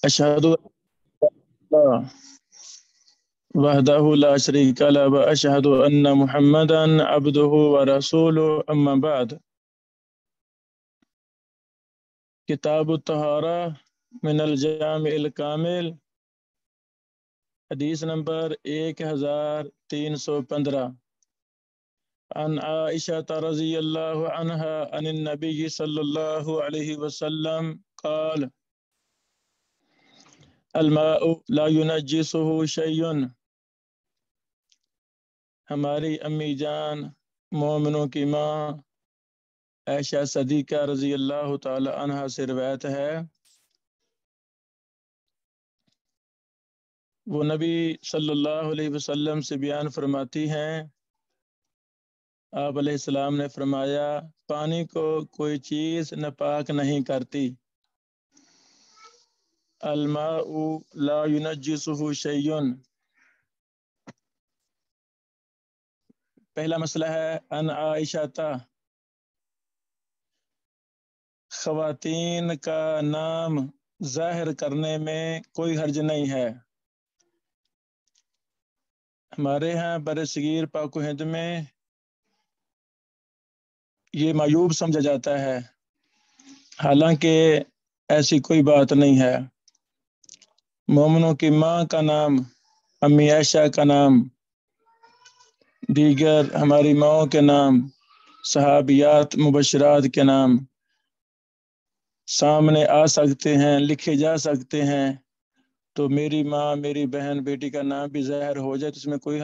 أشهد أن لا وحده لا شريك له وأشهد أن محمدا عبده ورسوله أما بعد کتاب الطہارہ من الجامع الکامل حدیث نمبر 1315 عن عائشة رضی اللہ عنہا عن النبی صلی اللہ علیہ وسلم قال الماء لا ينجسه شيء. ہماری امی جان مومنوں کی ماں عائشہ صدیقہ رضی اللہ تعالی عنہا سے روایت ہے، وہ نبی صلی اللہ علیہ وسلم سے بیان فرماتی ہیں، آپ علیہ السلام نے فرمایا پانی کو کوئی چیز ناپاک نہیں کرتی۔ الماء لا ينجسه شيء، پہلا مسئلہ ہے ان عائشہ تا، خواتین کا نام ظاہر کرنے میں کوئی حرج نہیں ہے۔ ہمارے ہاں برصغیر پاک و ہند میں یہ معیوب سمجھا جاتا ہے، حالانکہ ایسی کوئی بات نہیں ہے۔ مومنوں کی ماں کا نام، امی عائشہ کا نام، دیگر ہماری ماؤں کے نام، صحابیات مبشرات کے نام سامنے آ سکتے ہیں، لکھے جا سکتے ہیں، تو میری ماں، میری بہن، بیٹی کا نام بھی ظاہر ہو جائے تو اس میں کوئی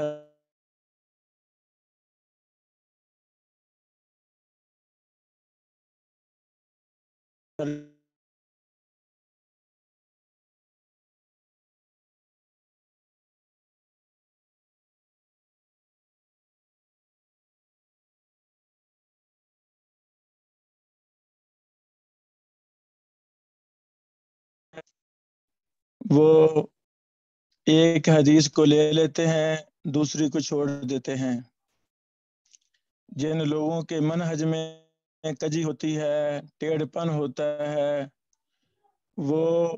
وہ ایک حدیث کو لے لیتے ہیں، دوسری کو چھوڑ دیتے ہیں۔ جن لوگوں کے منہج میں کجی ہوتی ہے، ٹیڑھ پن ہوتا ہے، وہ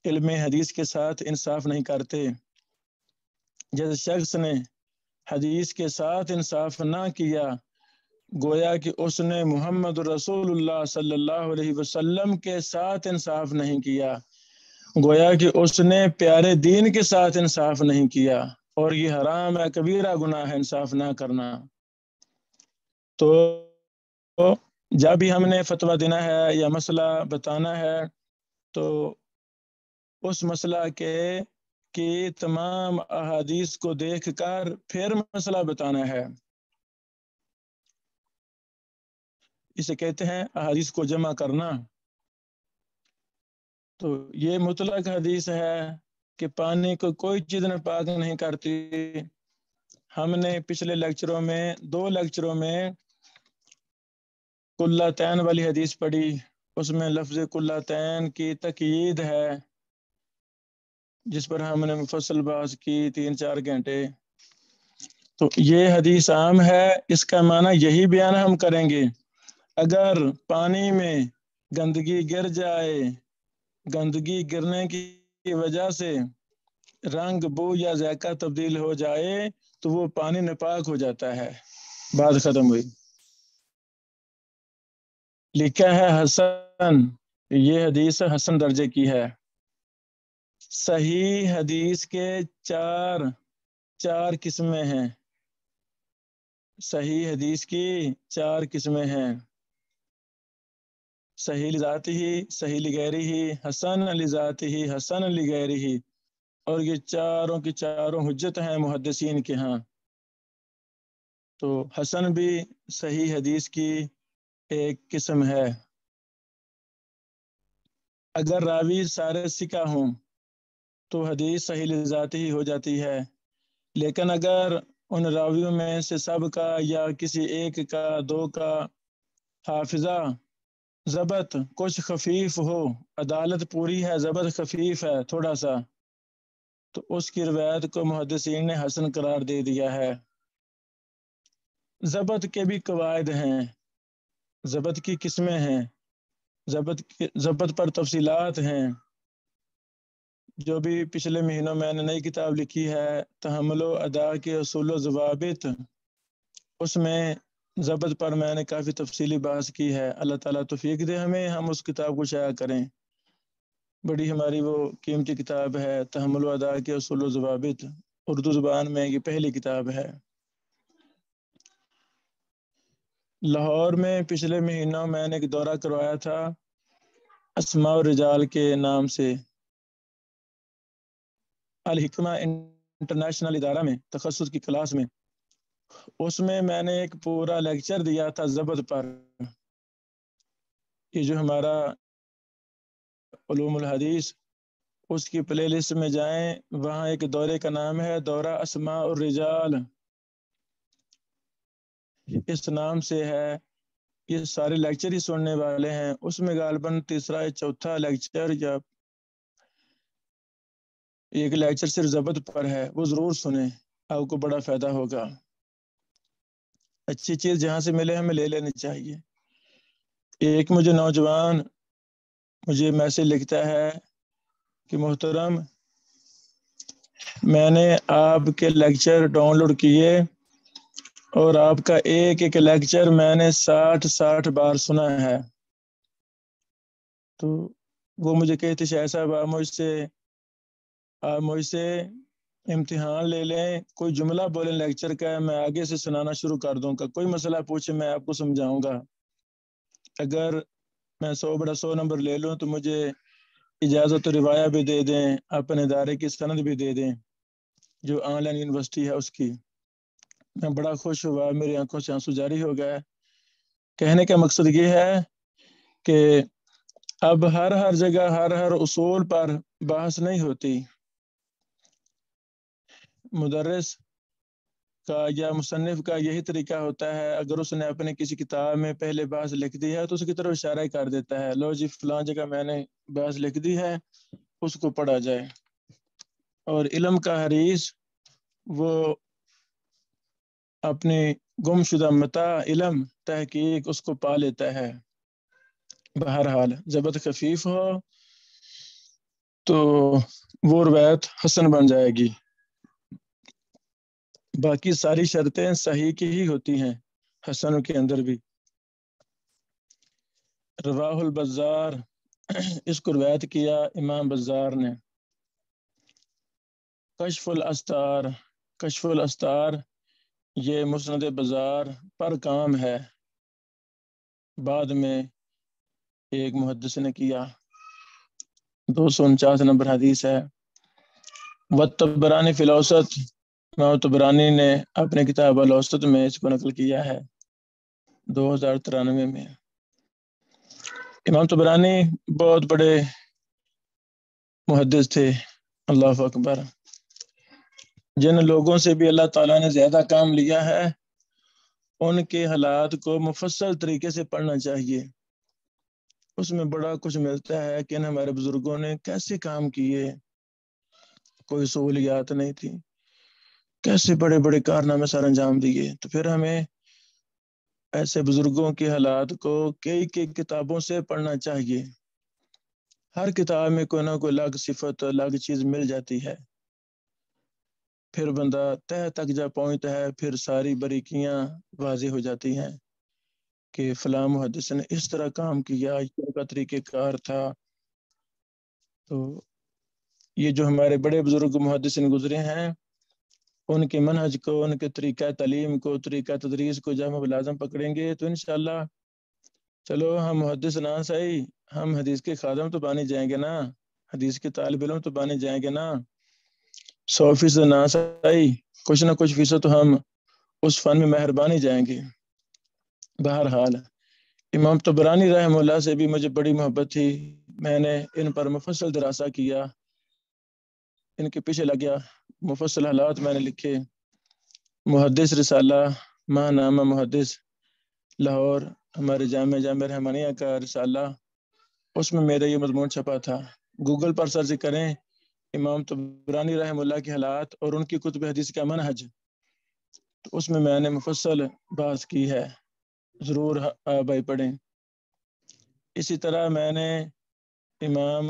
علم حدیث کے ساتھ انصاف نہیں کرتے۔ جس شخص نے حدیث کے ساتھ انصاف نہ کیا، گویا کہ اس نے محمد رسول اللہ صلی اللہ علیہ وسلم کے ساتھ انصاف نہیں کیا، گویا کہ اس نے پیارے دین کے ساتھ انصاف نہیں کیا، اور یہ حرام ہے، کبیرہ گناہ ہے انصاف نہ کرنا۔ تو جب بھی ہم نے فتویٰ دینا ہے یا مسئلہ بتانا ہے تو اس مسئلہ کی تمام احادیث کو دیکھ کر پھر مسئلہ بتانا ہے۔ اسے کہتے ہیں احادیث کو جمع کرنا۔ تو یہ مطلق حدیث ہے کہ پانی کو کوئی چیز ناپاک نہیں کرتی۔ ہم نے پچھلے لیکچروں میں 2 لیکچروں میں کلتین والی حدیث پڑھی، اس میں لفظ کلتین کی تقیید ہے، جس پر ہم نے مفصل بحث کی 3-4 گھنٹے۔ تو یہ حدیث عام ہے، اس کا معنی یہی بیان ہم کریں گے، اگر پانی میں گندگی گر جائے، گندگی گرنے کی وجہ سے رنگ، بو یا ذائقہ تبدیل ہو جائے تو وہ پانی ناپاک ہو جاتا ہے۔ بات ختم ہوئی۔ لکھا ہے حسن، یہ حدیث حسن درجے کی ہے۔ صحیح حدیث کے چار قسمیں ہیں۔ صحیح حدیث کی 4 قسمیں ہیں، صحیح لذاتہ، صحیح لغیرہ، حسن لذاتہ، حسن لغیرہ، اور یہ چاروں کی چاروں حجت ہیں محدثین کے ہاں۔ تو حسن بھی صحیح حدیث کی ایک قسم ہے۔ اگر راوی سارے ثقہ ہوں تو حدیث صحیح لذاتہ ہی ہو جاتی ہے، لیکن اگر ان راویوں میں سے سب کا یا کسی ایک کا 2 کا حافظہ ضبط کچھ خفیف ہو، عدالت پوری ہے، ضبط خفیف ہے تھوڑا سا، تو اس کی روایت کو محدثین نے حسن قرار دے دیا ہے۔ ضبط کے بھی قواعد ہیں، ضبط کی قسمیں ہیں، ضبط پر تفصیلات ہیں۔ جو بھی پچھلے مہینوں میں نے نئی کتاب لکھی ہے تحمل و ادا کے اصول و ضوابط، اس میں ضبط پر میں نے کافی تفصیلی بحث کی ہے۔ اللہ تعالیٰ توفیق دے ہمیں، ہم اس کتاب کو شائع کریں۔ بڑی ہماری وہ قیمتی کتاب ہے تحمل و ادا کے اصول و ضوابط، اردو زبان میں یہ پہلی کتاب ہے۔ لاہور میں پچھلے مہینوں میں نے ایک دورہ کروایا تھا اسماء الرجال کے نام سے، الحکمہ انٹرنیشنل ادارہ میں تخصص کی کلاس میں۔ اس میں نے ایک پورا لیکچر دیا تھا ضبط پر۔ یہ جو ہمارا علوم الحدیث، اس کی پلے لسٹ میں جائیں، وہاں ایک دورے کا نام ہے دورہ اسماء الرجال، اس نام سے ہے۔ یہ سارے لیکچر ہی سننے والے ہیں، اس میں غالباً تیسرا یا چوتھا لیکچر یا ایک لیکچر صرف ضبط پر ہے، وہ ضرور سنیں، آپ کو بڑا فائدہ ہوگا۔ اچھی چیز جہاں سے ملے ہمیں لے لینی چاہیے۔ ایک مجھے نوجوان مجھے میسج لکھتا ہے کہ محترم، میں نے آپ کے لیکچر ڈاؤن لوڈ کیے اور آپ کا ایک ایک لیکچر میں نے 60 بار سنا ہے۔ تو وہ مجھے کہتے شاہ صاحب آپ مجھ سے امتحان لے لیں، کوئی جملہ بولیں لیکچر کا، میں آگے سے سنانا شروع کر دوں گا، کوئی مسئلہ پوچھے میں آپ کو سمجھاؤں گا۔ اگر میں 100 نمبر لے لوں تو مجھے اجازت و روایہ بھی دے دیں، اپنے ادارے کی سند بھی دے دیں، جو آن لائن یونیورسٹی ہے اس کی۔ میں بڑا خوش ہوا، میری آنکھوں سے آنسو جاری ہو گیا۔ کہنے کا مقصد یہ ہے کہ اب ہر جگہ ہر اصول پر بحث نہیں ہوتی۔ مدرس کا یا مصنف کا یہی طریقہ ہوتا ہے، اگر اس نے اپنے کسی کتاب میں پہلے بحث لکھ دی ہے تو اس کی طرف اشارہ کر دیتا ہے، لو جی فلاں جگہ میں نے بحث لکھ دی ہے، اس کو پڑھا جائے۔ اور علم کا حریص وہ اپنی گم شدہ متاع علم تحقیق اس کو پا لیتا ہے۔ بہرحال ضبط خفیف ہو تو وہ روایت حسن بن جائے گی، باقی ساری شرطیں صحیح کی ہی ہوتی ہیں حسن کے اندر بھی۔ رواہ البزار، اس کو روایت کیا امام بزار نے۔ کشف الاستار یہ مسند بزار پر کام ہے، بعد میں ایک محدث نے کیا، 249 نمبر حدیث ہے۔ والطبرانی فی الاوسط، امام طبرانی نے اپنے کتاب الاوسط میں اس کو نقل کیا ہے 2093 میں۔ امام طبرانی بہت بڑے محدث تھے، اللہ اکبر۔ جن لوگوں سے بھی اللہ تعالیٰ نے زیادہ کام لیا ہے ان کے حالات کو مفصل طریقے سے پڑھنا چاہیے، اس میں بڑا کچھ ملتا ہے کہ ہمارے بزرگوں نے کیسے کام کیے، کوئی سہولیات نہیں تھی، کیسے بڑے بڑے کارنامے سر انجام دیے۔ تو پھر ہمیں ایسے بزرگوں کے حالات کو کئی کتابوں سے پڑھنا چاہیے، ہر کتاب میں کوئی نہ کوئی الگ صفت الگ چیز مل جاتی ہے، پھر بندہ تہ تک جا پہنچتا ہے، پھر ساری باریکیاں واضح ہو جاتی ہیں کہ فلاں محدث نے اس طرح کام کیا، یہ کا طریقہ کار تھا۔ تو یہ جو ہمارے بڑے بزرگ محدثین گزرے ہیں ان کے منہج کو، ان کے طریقہ تعلیم کو، طریقہ تدریس کو جب ہم لازم پکڑیں گے تو انشاءاللہ چلو ہم محدث نہ صحیح، ہم حدیث کے خادم تو بنے جائیں گے نا، حدیث کے طالب علم تو بنے جائیں گے نا، 100% نہ صحیح، کچھ نہ کچھ فیصد تو ہم اس فن میں مہربانی جائیں گے۔ بہرحال امام طبرانی رحمہ اللہ سے بھی مجھے بڑی محبت تھی، میں نے ان پر مفصل دراسہ کیا، ان کے پیچھے لگ گیا، مفصل حالات میں نے لکھے۔ محدث رسالہ ماہ نامہ محدث لاہور، ہمارے جامع رحمانیہ کا رسالہ، اس میں میرا یہ مضمون چھپا تھا۔ گوگل پر سرچ کریں امام طبرانی رحمہ اللہ کے حالات اور ان کی کتب حدیث کا منہج، تو اس میں نے مفصل بحث کی ہے، ضرور بھائی پڑھیں۔ اسی طرح میں نے امام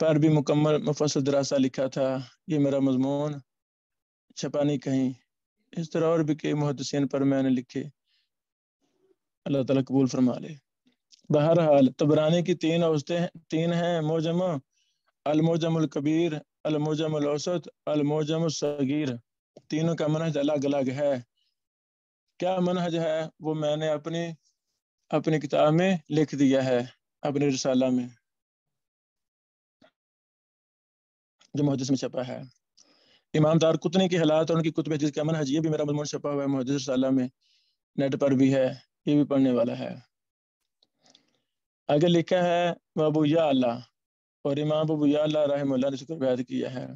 پر بھی مکمل مفصل دراسہ لکھا تھا. یہ میرا مضمون چھپا نہیں کہیں. اس طرح اور بھی کئی محدثین پر میں نے لکھے. اللہ تعالیٰ قبول فرما لے. بہرحال طبرانی کی تین ہیں موجم: الموجم الکبیر، الموجم الاوسط، الموجم الصغیر. تینوں کا منہج الگ الگ ہے. کیا منہج ہے وہ میں نے اپنی کتاب میں لکھ دیا ہے، اپنے رسالہ میں جو محدث میں چھپا ہے. امام دارقطنی کے حالات اور ان کی کتب حدیث کا منہج، یہ بھی میرا مضمون چھپا ہوا ہے محدث رسالہ میں، نیٹ پر بھی ہے، یہ بھی پڑھنے والا ہے. آگے لکھا ہے ابو یعلا، اور امام ابو یعلا رحمہ اللہ نے اس کو بیان کیا ہے.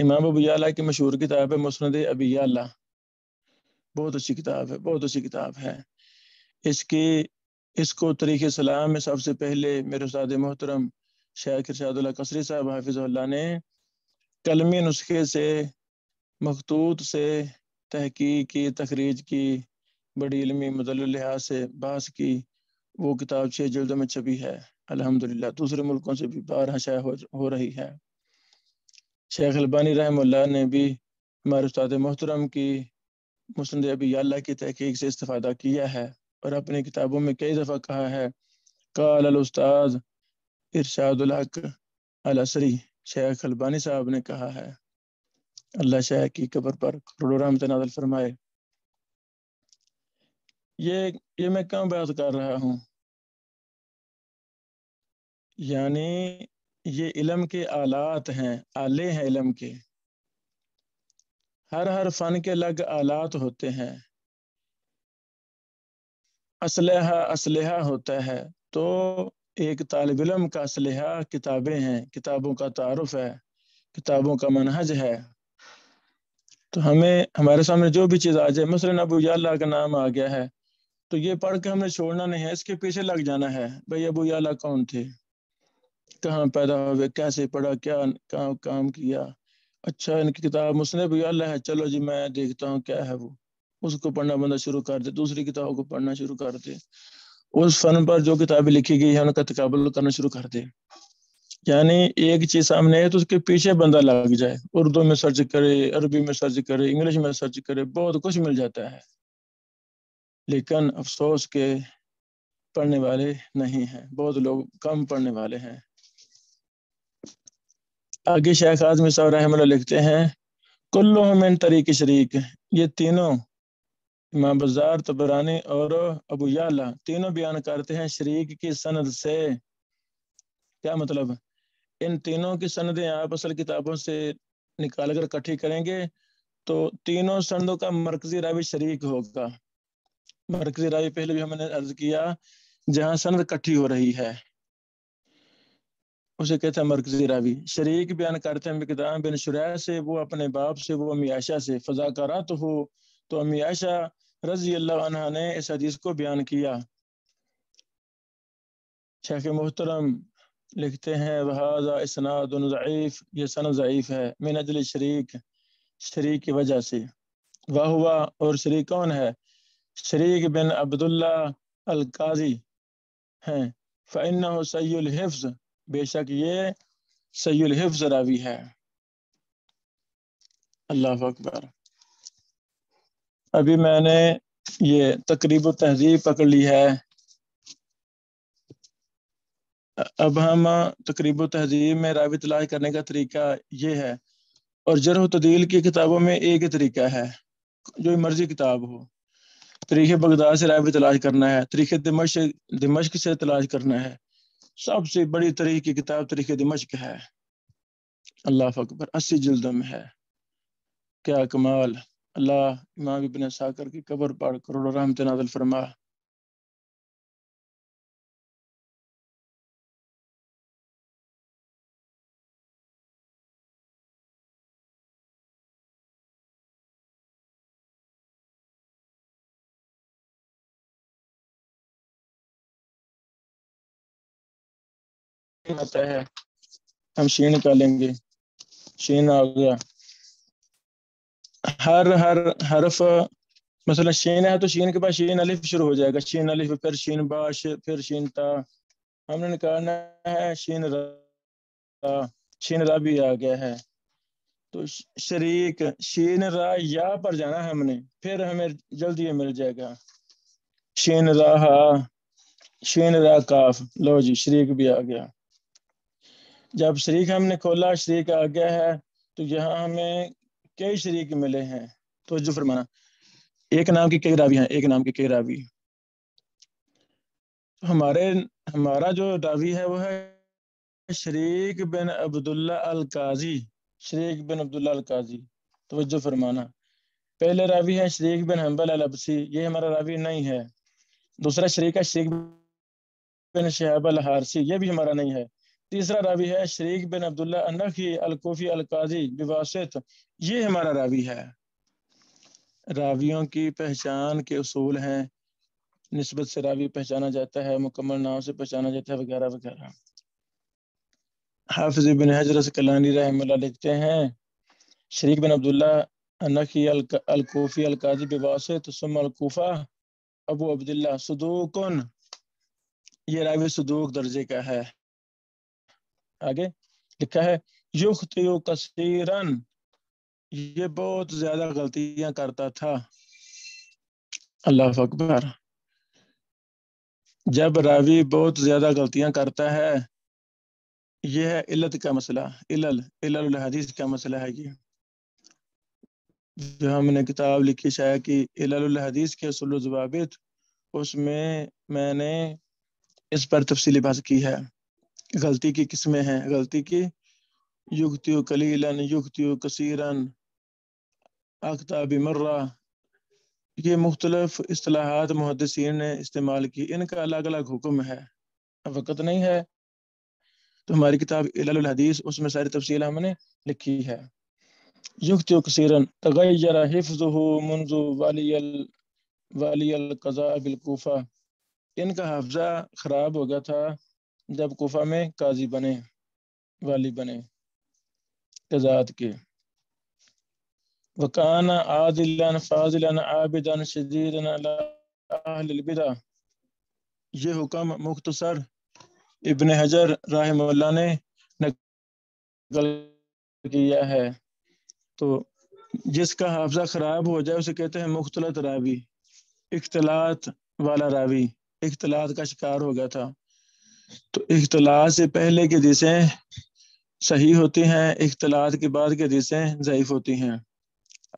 امام ابو یعلا کی مشہور کتاب ہے مسند ابی یعلا. بہت اچھی کتاب ہے، بہت اچھی کتاب ہے. اس کو طریق اسلام میں سب سے پہلے میرے استاد محترم شیخ ارشاد اللہ قصری صاحب حافظ اللہ نے قلمی نسخے سے، مخطوط سے تحقیق کی، تخریج کی، بڑی علمی مدلل لحاظ سے بحث کی. وہ کتاب 6 جلدوں میں چھپی ہے الحمدللہ. دوسرے ملکوں سے بھی بارہا شائع ہو رہی ہے. شیخ البانی رحمہ اللہ نے بھی ہمارے استاد محترم کی مسند ابی یعلا کی تحقیق سے استفادہ کیا ہے، اور اپنی کتابوں میں کئی دفعہ کہا ہے قال الاستاذ ارشاد الحق العصری. شیخ البانی صاحب نے کہا ہے. اللہ شیخ کی قبر پر کروڑوں رحمت نازل فرمائے. یہ میں کیوں بات کر رہا ہوں؟ یعنی یہ علم کے آلات ہیں، آلے ہیں علم کے. ہر فن کے الگ آلات ہوتے ہیں. اسلحہ ہوتا ہے. تو ایک طالب علم کا اسلحہ کتابیں ہیں، کتابوں کا تعارف ہے، کتابوں کا منہج ہے. تو ہمارے سامنے جو بھی چیز آ جائے، مثلاً ابو یعلا کا نام آ گیا ہے، تو یہ پڑھ کے ہم نے چھوڑنا نہیں ہے، اس کے پیچھے لگ جانا ہے. بھئی ابو یعلا کون تھے، کہاں پیدا ہوئے، کیسے پڑھا، کیا کام کیا. اچھا ان کی کتاب مسند ابو یعلا ہے، چلو جی میں دیکھتا ہوں کیا ہے وہ. اس کو پڑھنا بندہ شروع کر دے، دوسری کتابوں کو پڑھنا شروع کر دے، اس فن پر جو کتابیں لکھی گئی ہیں ان کا تقابل کرنا شروع کر دے. یعنی ایک چیز سامنے ہے تو اس کے پیچھے بندہ لگ جائے، اردو میں سرچ کرے، عربی میں سرچ کرے، انگلش میں سرچ کرے، بہت کچھ مل جاتا ہے. لیکن افسوس کہ پڑھنے والے نہیں ہیں، بہت لوگ کم پڑھنے والے ہیں. آگے شیخ اعظمی صاحب رحمہ اللہ لکھتے ہیں کلہم من طریق شریک. یہ تینوں امام بزار، طبرانی اور ابو یعلا تینوں بیان کرتے ہیں شریک کی سند سے. کیا مطلب؟ ان تینوں کی سندیں آپ اصل کتابوں سے نکال کر اکٹھی کریں گے تو تینوں سندوں کا مرکزی راوی شریک ہوگا. مرکزی راوی پہلے بھی ہم نے عرض کیا، جہاں سند اکٹھی ہو رہی ہے اسے کہتے ہیں مرکزی راوی. شریک بیان کرتے ہیں مقدام بن شریح سے، وہ اپنے باپ سے، وہ امی عائشہ سے. فذاکرات ہو، تو امی عائشہ رضی اللہ عنہ نے اس حدیث کو بیان کیا. شیخ محترم لکھتے ہیں وہذا اسناد ضعیف، یہ سند ضعیف ہے، من اجل شریک کی وجہ سے. وہوا، اور شریک کون ہے؟ شریک بن عبداللہ القاضی ہیں. فإنہ سیء الحفظ، بے شک یہ سیء الحفظ راوی ہے. اللہ اکبر. ابھی میں نے یہ تقریب و تہذیب پکڑ لی ہے. اب ہم تقریب و تہذیب میں راوی تلاش کرنے کا طریقہ یہ ہے، اور جرح و تعدیل کی کتابوں میں ایک ہی طریقہ ہے، جو مرضی کتاب ہو. تاریخ بغداد سے راوی تلاش کرنا ہے، تاریخ دمشق سے تلاش کرنا ہے. سب سے بڑی تاریخ کی کتاب تاریخ دمشق ہے. اللہ اکبر، 80 جلدوں میں ہے. کیا کمال. اللہ امام ابن عساکر کی قبر پر کروڑوں رحمت نازل فرما. آتا ہے ہم شین نکالیں گے. شین آ گیا. ہر حرف، مثلا شین ہے تو شین کے بعد شین الف شروع ہو جائے گا، شین الف، پھر شین با، پھر شین تا، ہم نے نکالنا ہے شین را، شین را بھی آ گیا ہے، تو شریک شین را یا پر جانا ہے ہم نے، پھر ہمیں جلدی یہ مل جائے گا. شین را ہا، شین را کاف، لو جی شریک بھی آ گیا. جب شریک ہم نے کھولا شریک آ گیا ہے، تو یہاں ہمیں کئی شریک ملے ہیں. تو جو فرمانا ایک نام کے کئی راوی ہیں، ایک نام کے کئی راوی. ہمارا جو راوی ہے وہ ہے شریک بن عبداللہ القاضی، شریک بن عبداللہ القاضی. توجہ فرمانا، پہلے راوی ہے شریک بن حنبل الابسی، یہ ہمارا راوی نہیں ہے. دوسرا شریک ہے شریک بن شہاب الحارثی، یہ بھی ہمارا نہیں ہے. تیسرا راوی ہے شریک بن عبداللہ النخعی الکوفی القاضی بواسط، یہ ہمارا راوی ہے. راویوں کی پہچان کے اصول ہیں، نسبت سے راوی پہچانا جاتا ہے، مکمل نام سے پہچانا جاتا ہے، وغیرہ وغیرہ. حافظ ابن حجر اسقلانی رحمہ اللہ لکھتے ہیں شریک بن عبداللہ النخعی الکوفی القاضی بواسط ثم الکوفہ ابو عبداللہ صدوقن، یہ راوی صدوق درجے کا ہے. آگے لکھا ہے یخطئ کثیرن، یہ بہت زیادہ غلطیاں کرتا تھا. اللہ اکبر. جب راوی بہت زیادہ غلطیاں کرتا ہے، یہ ہے علت کا مسئلہ، علل الحدیث کا مسئلہ ہے. یہ جو ہم نے کتاب لکھی شائع کی علل الحدیث کے اصول و ضوابط، اس میں نے اس پر تفصیلی بحث کی ہے. غلطی کی قسمیں ہیں، غلطی کی یخطئ قلیلا یخطئ کثیرا اخطأ بمرہ، یہ مختلف اصطلاحات محدثین نے استعمال کی، ان کا الگ الگ حکم ہے. اب وقت نہیں ہے تو ہماری کتاب علل الحدیث، اس میں ساری تفصیل ہم نے لکھی ہے. یخطئ کثیرا تغیر حفظه منذ والی القضاء بالکوفہ، ان کا حافظہ خراب ہو گیا تھا جب کوفہ میں قاضی بنے، والی بنے قضات کے. وکان عادلا فاضلا عابدا شدیدا علی اہل البدع، یہ حکم مختصر ابن حجر رحمہ اللہ نے نقل کیا ہے. تو جس کا حافظہ خراب ہو جائے اسے کہتے ہیں مختلط راوی، اختلاط والا راوی، اختلاط کا شکار ہو گیا تھا. تو اختلاط سے پہلے کی حدیثیں صحیح ہوتی ہیں، اختلاط کے بعد کی حدیثیں ضعیف ہوتی ہیں.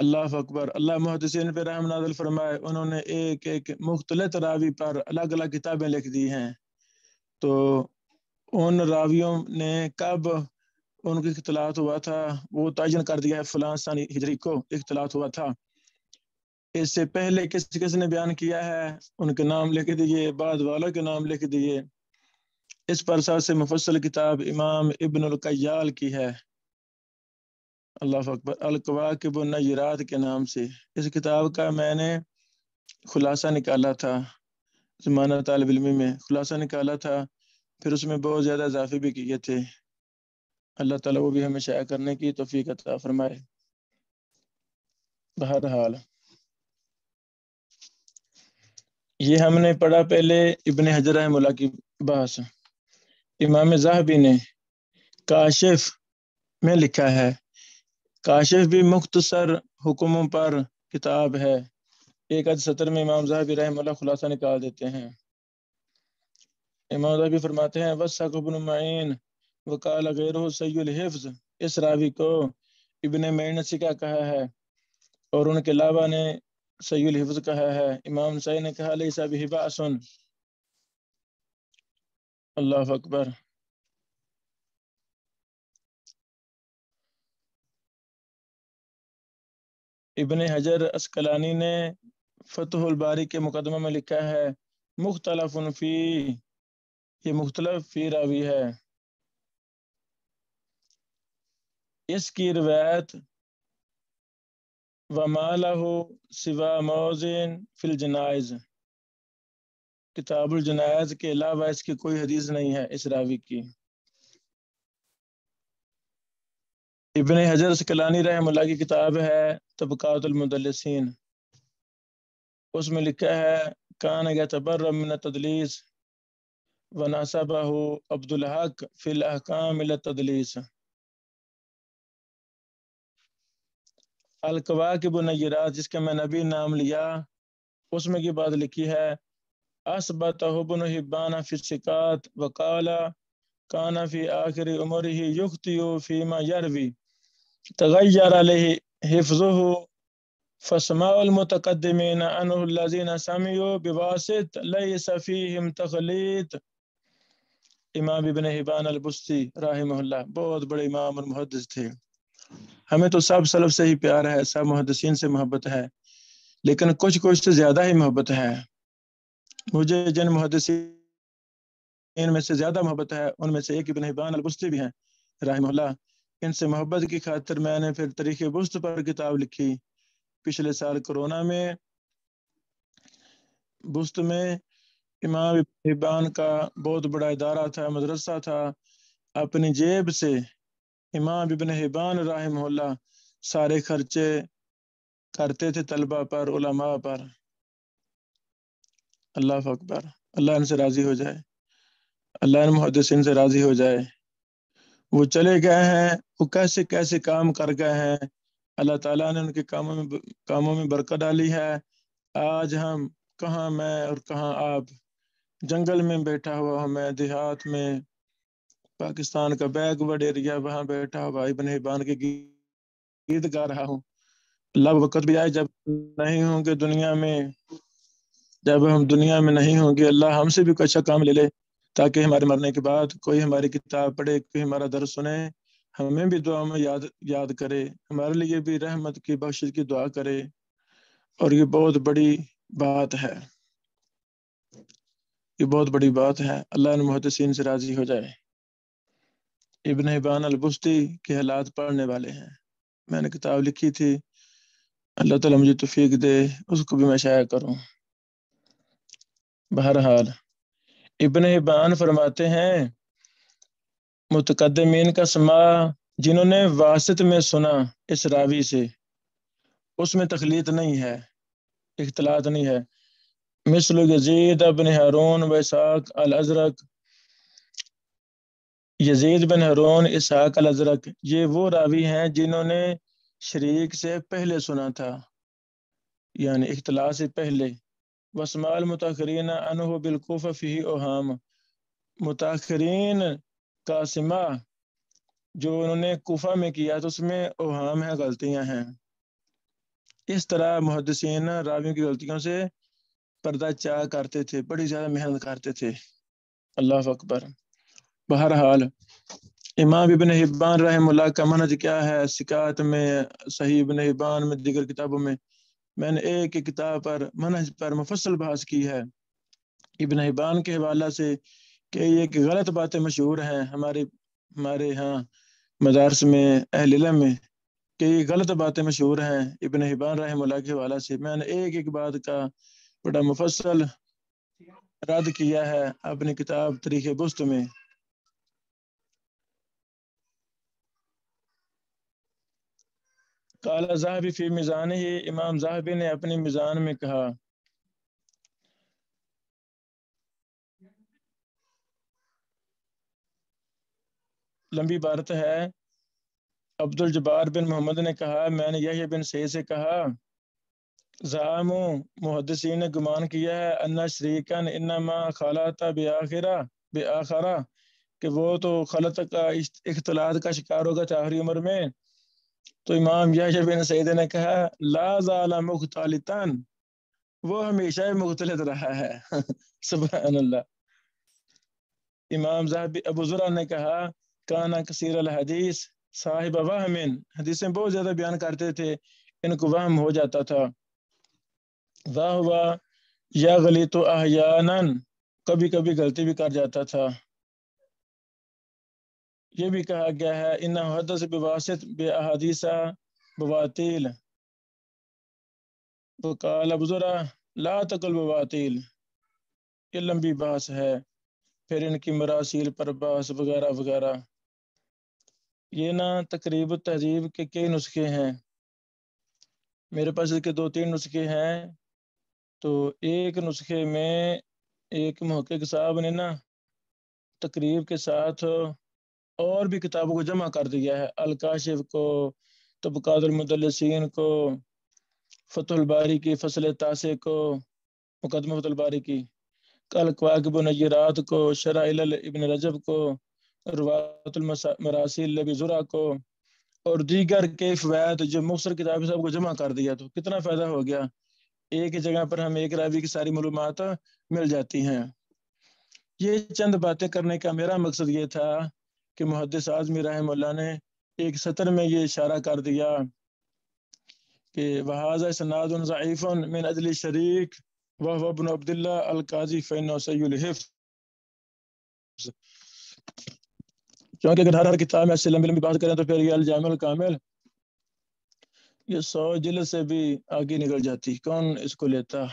اللہ اکبر. اللہ محدثین پہ رحم نازل فرمائے، انہوں نے ایک ایک مختلط راوی پر الگ الگ کتابیں لکھ دی ہیں. تو ان راویوں نے کب ان کی اختلاط ہوا تھا وہ تعین کر دیا ہے، فلاں ثانی ہجری کو اختلاط ہوا تھا. اس سے پہلے کس نے بیان کیا ہے ان کے نام لکھ دیے، بعد والوں کے نام لکھ دیے. اس پر سب سے مفصل کتاب امام ابن القیال کی ہے، اللہ اکبر، الکواکب النیرات کے نام سے. اس کتاب کا میں نے خلاصہ نکالا تھا، زمانہ طالب علمی میں خلاصہ نکالا تھا، پھر اس میں بہت زیادہ اضافے بھی کیے تھے. اللہ تعالیٰ وہ بھی ہمیں شائع کرنے کی توفیق عطا فرمائے. بہرحال یہ ہم نے پڑھا پہلے ابن حجر رحمہ اللہ کی بحث. امام ذہبی نے کاشف میں لکھا ہے، کاشف بھی مختصر حکموں پر کتاب ہے. ایک آدھ سطر میں امام ذہبی رحمہ اللہ خلاصہ نکال دیتے ہیں. امام ذہبی فرماتے ہیں وثق ابن معین وقال غیرہ سی الحفظ، اس راوی کو ابن معین نے سکا کہا ہے اور ان کے علاوہ نے سی الحفظ کہا ہے. امام نسائی نے کہا لیس بہ بأس. اللہ اکبر. ابن حجر اسقلانی نے فتح الباری کے مقدمہ میں لکھا ہے مختلف فی، یہ مختلف فی راوی ہے. اس کی روایت وما لہ سوا موضع فی الجنائز، کتاب الجنائز کے علاوہ اس کی کوئی حدیث نہیں ہے اس راوی کی. ابن حجر اسقلانی رحمہ اللہ کی کتاب ہے طبقات المدلسین، اس میں لکھا ہے کان یتبرأ من التدلیس، وناسبہ عبد الحق فی الاحکام الی التدلیس۔ الکواکب النیرات جس کا میں نبی نام لیا، اس میں کی بات لکھی ہے، اثبتہ ابن حبان فی الثقات وقال کان فی آخر عمرہ یخطئ فیما یروی تغیر علیہ حفظہ فسماء المتقدمین عنہ الذین سمعوا بواسط لیس فیہم تخلیط۔ امام ابن حبان البستی رحمہ اللہ بہت بڑے امام اور محدث تھے۔ ہمیں تو سب سلف سے ہی پیار ہے، سب محدثین سے محبت ہے، لیکن کچھ سے زیادہ ہی محبت ہے۔ مجھے جن محدثین میں سے زیادہ محبت ہے ان میں سے ایک ابن حبان البستی بھی ہیں رحمہ اللہ۔ ان سے محبت کی خاطر میں نے پھر تاریخ بست پر کتاب لکھی۔ پچھلے سال کورونا میں بست میں امام ابن حبان کا بہت بڑا ادارہ تھا، مدرسہ تھا، اپنی جیب سے امام ابن حبان رحمہ اللہ سارے خرچے کرتے تھے طلبہ پر، علماء پر۔ اللہ اکبر، اللہ ان سے راضی ہو جائے، اللہ ان محدثین سے راضی ہو جائے۔ وہ چلے گئے ہیں، وہ کیسے کیسے کام کر گئے ہیں، اللہ تعالیٰ نے ان کے کاموں میں برکت ڈالی ہے۔ آج ہم کہاں میں اور کہاں آپ، جنگل میں بیٹھا ہوا ہوں میں، دیہات میں، پاکستان کا بیک ورڈ ایریا، وہاں بیٹھا ہوا ابن حبان کے گیت گا رہا ہوں۔ اللہ وقت بھی آئے جب نہیں ہوں گے دنیا میں، جب ہم دنیا میں نہیں ہوں گے، اللہ ہم سے بھی کوئی اچھا کام لے لے تاکہ ہمارے مرنے کے بعد کوئی ہماری کتاب پڑھے، کوئی ہمارا درس سنے، ہمیں بھی دعا میں یاد کرے، ہمارے لیے بھی رحمت کی بخشش کی دعا کرے۔ اور یہ بہت بڑی بات ہے، یہ بہت بڑی بات ہے، اللہ ان محدثین سے راضی ہو جائے۔ ابن حبان البستی کے حالات پڑھنے والے ہیں، میں نے کتاب لکھی تھی، اللہ تعالیٰ مجھے توفیق دے اس کو بھی میں شائع کروں۔ بہرحال ابن حبان فرماتے ہیں، متقدمین کا سماع جنہوں نے واسط میں سنا اس راوی سے، اس میں تخلیط نہیں ہے، اختلاط نہیں ہے۔ مثل یزید بن ہارون و اسحاق الازرق، یزید بن ہارون، اسحاق الازرق، یہ وہ راوی ہیں جنہوں نے شریک سے پہلے سنا تھا، یعنی اختلاط سے پہلے۔ واسماء المتاخرین عنہ بالکوفہ فیہ اوہام، متاخرین کا سماع جو انہوں نے کوفہ میں کیا تو اس میں اوہام ہیں، غلطیاں ہیں۔ اس طرح محدثین راویوں کی غلطیوں سے پردہ چاک کرتے تھے، بڑی زیادہ محنت کرتے تھے۔ اللہ اکبر۔ بہرحال امام ابن حبان رحمہ اللہ کا منہج کیا ہے، ثقات میں، صحیح ابن حبان میں، دیگر کتابوں میں میں نے ایک ایک کتاب پر منہج پر مفصل بحث کی ہے۔ ابن حبان کے حوالہ سے کہ یہ کہ غلط باتیں مشہور ہیں ہمارے ہاں مدارس میں، اہل علم میں، کہ یہ غلط باتیں مشہور ہیں ابن حبان رحمہ اللہ کے حوالہ سے، میں نے ایک ایک بات کا بڑا مفصل رد کیا ہے اپنی کتاب تاریخ بست میں۔ قال ذہبی فی میزانہ، امام ذہبی نے اپنی میزان میں کہا، لمبی عبارت ہے، عبد الجبار بن محمد نے کہا، میں نے یحییٰ بن سعید سے کہا، زعموا، محدثین نے گمان کیا ہے، ان شریکن انما خلط بآخرہ، کہ وہ تو خلط کا اختلاط کا شکار ہوگا تھا آخری عمر میں۔ تو امام یحییٰ بن سعید نے کہا، لا زال مختلطا، وہ ہمیشہ مختلط رہا ہے۔ سبحان اللہ۔ امام ذہبی ابو زرع نے کہا، کانا کثیر الحدیث صاحب وہم، حدیثیں بہت زیادہ بیان کرتے تھے، ان کو وہم ہو جاتا تھا۔ وَهُوَ یغلط احیانا، کبھی کبھی غلطی بھی کر جاتا تھا۔ یہ بھی کہا گیا ہے، انہ حدث بواسط باحادیث بواطیل، وقال ابو زرع لا تقل بواطیل۔ یہ لمبی بحث ہے، پھر ان کی مراسیل پر بحث وغیرہ وغیرہ۔ یہ نا تقریب التہذیب کے کئی نسخے ہیں، میرے پاس اس کے 2-3 نسخے ہیں۔ تو ایک نسخے میں ایک محقق صاحب نے نا تقریب کے ساتھ اور بھی کتابوں کو جمع کر دیا ہے، الکاشف کو، طبقات المدلسین کو، فتح الباری کی فصل تاسع کو، مقدمہ فتح الباری کی، الکواکب النیرات کو، شرح علل ابن رجب کو، روات المراسیل لبی زرع کو، اور دیگر کے فوائد جو مختصر کتاب سب کو جمع کر دیا، تو کتنا فائدہ ہو گیا، ایک ہی جگہ پر ہمیں ایک راوی کی ساری معلومات مل جاتی ہیں۔ یہ چند باتیں کرنے کا میرا مقصد یہ تھا کہ محدث اعظمی رحمہ اللہ نے ایک سطر میں یہ اشارہ کر دیا کہ وَهَذَا إِسْنَادٌ ضَعِيفٌ مِنْ أَجْلِ شریک وَهُوَ ابن عبد اللہ القاضی فإنه سيء الحفظ۔ کیونکہ اگر ہر کتاب میں ایسے لمبی لمبی بات کریں تو پھر یہ الجامع الکامل یہ 100 جلد سے بھی آگے نکل جاتی، کون اس کو لیتا،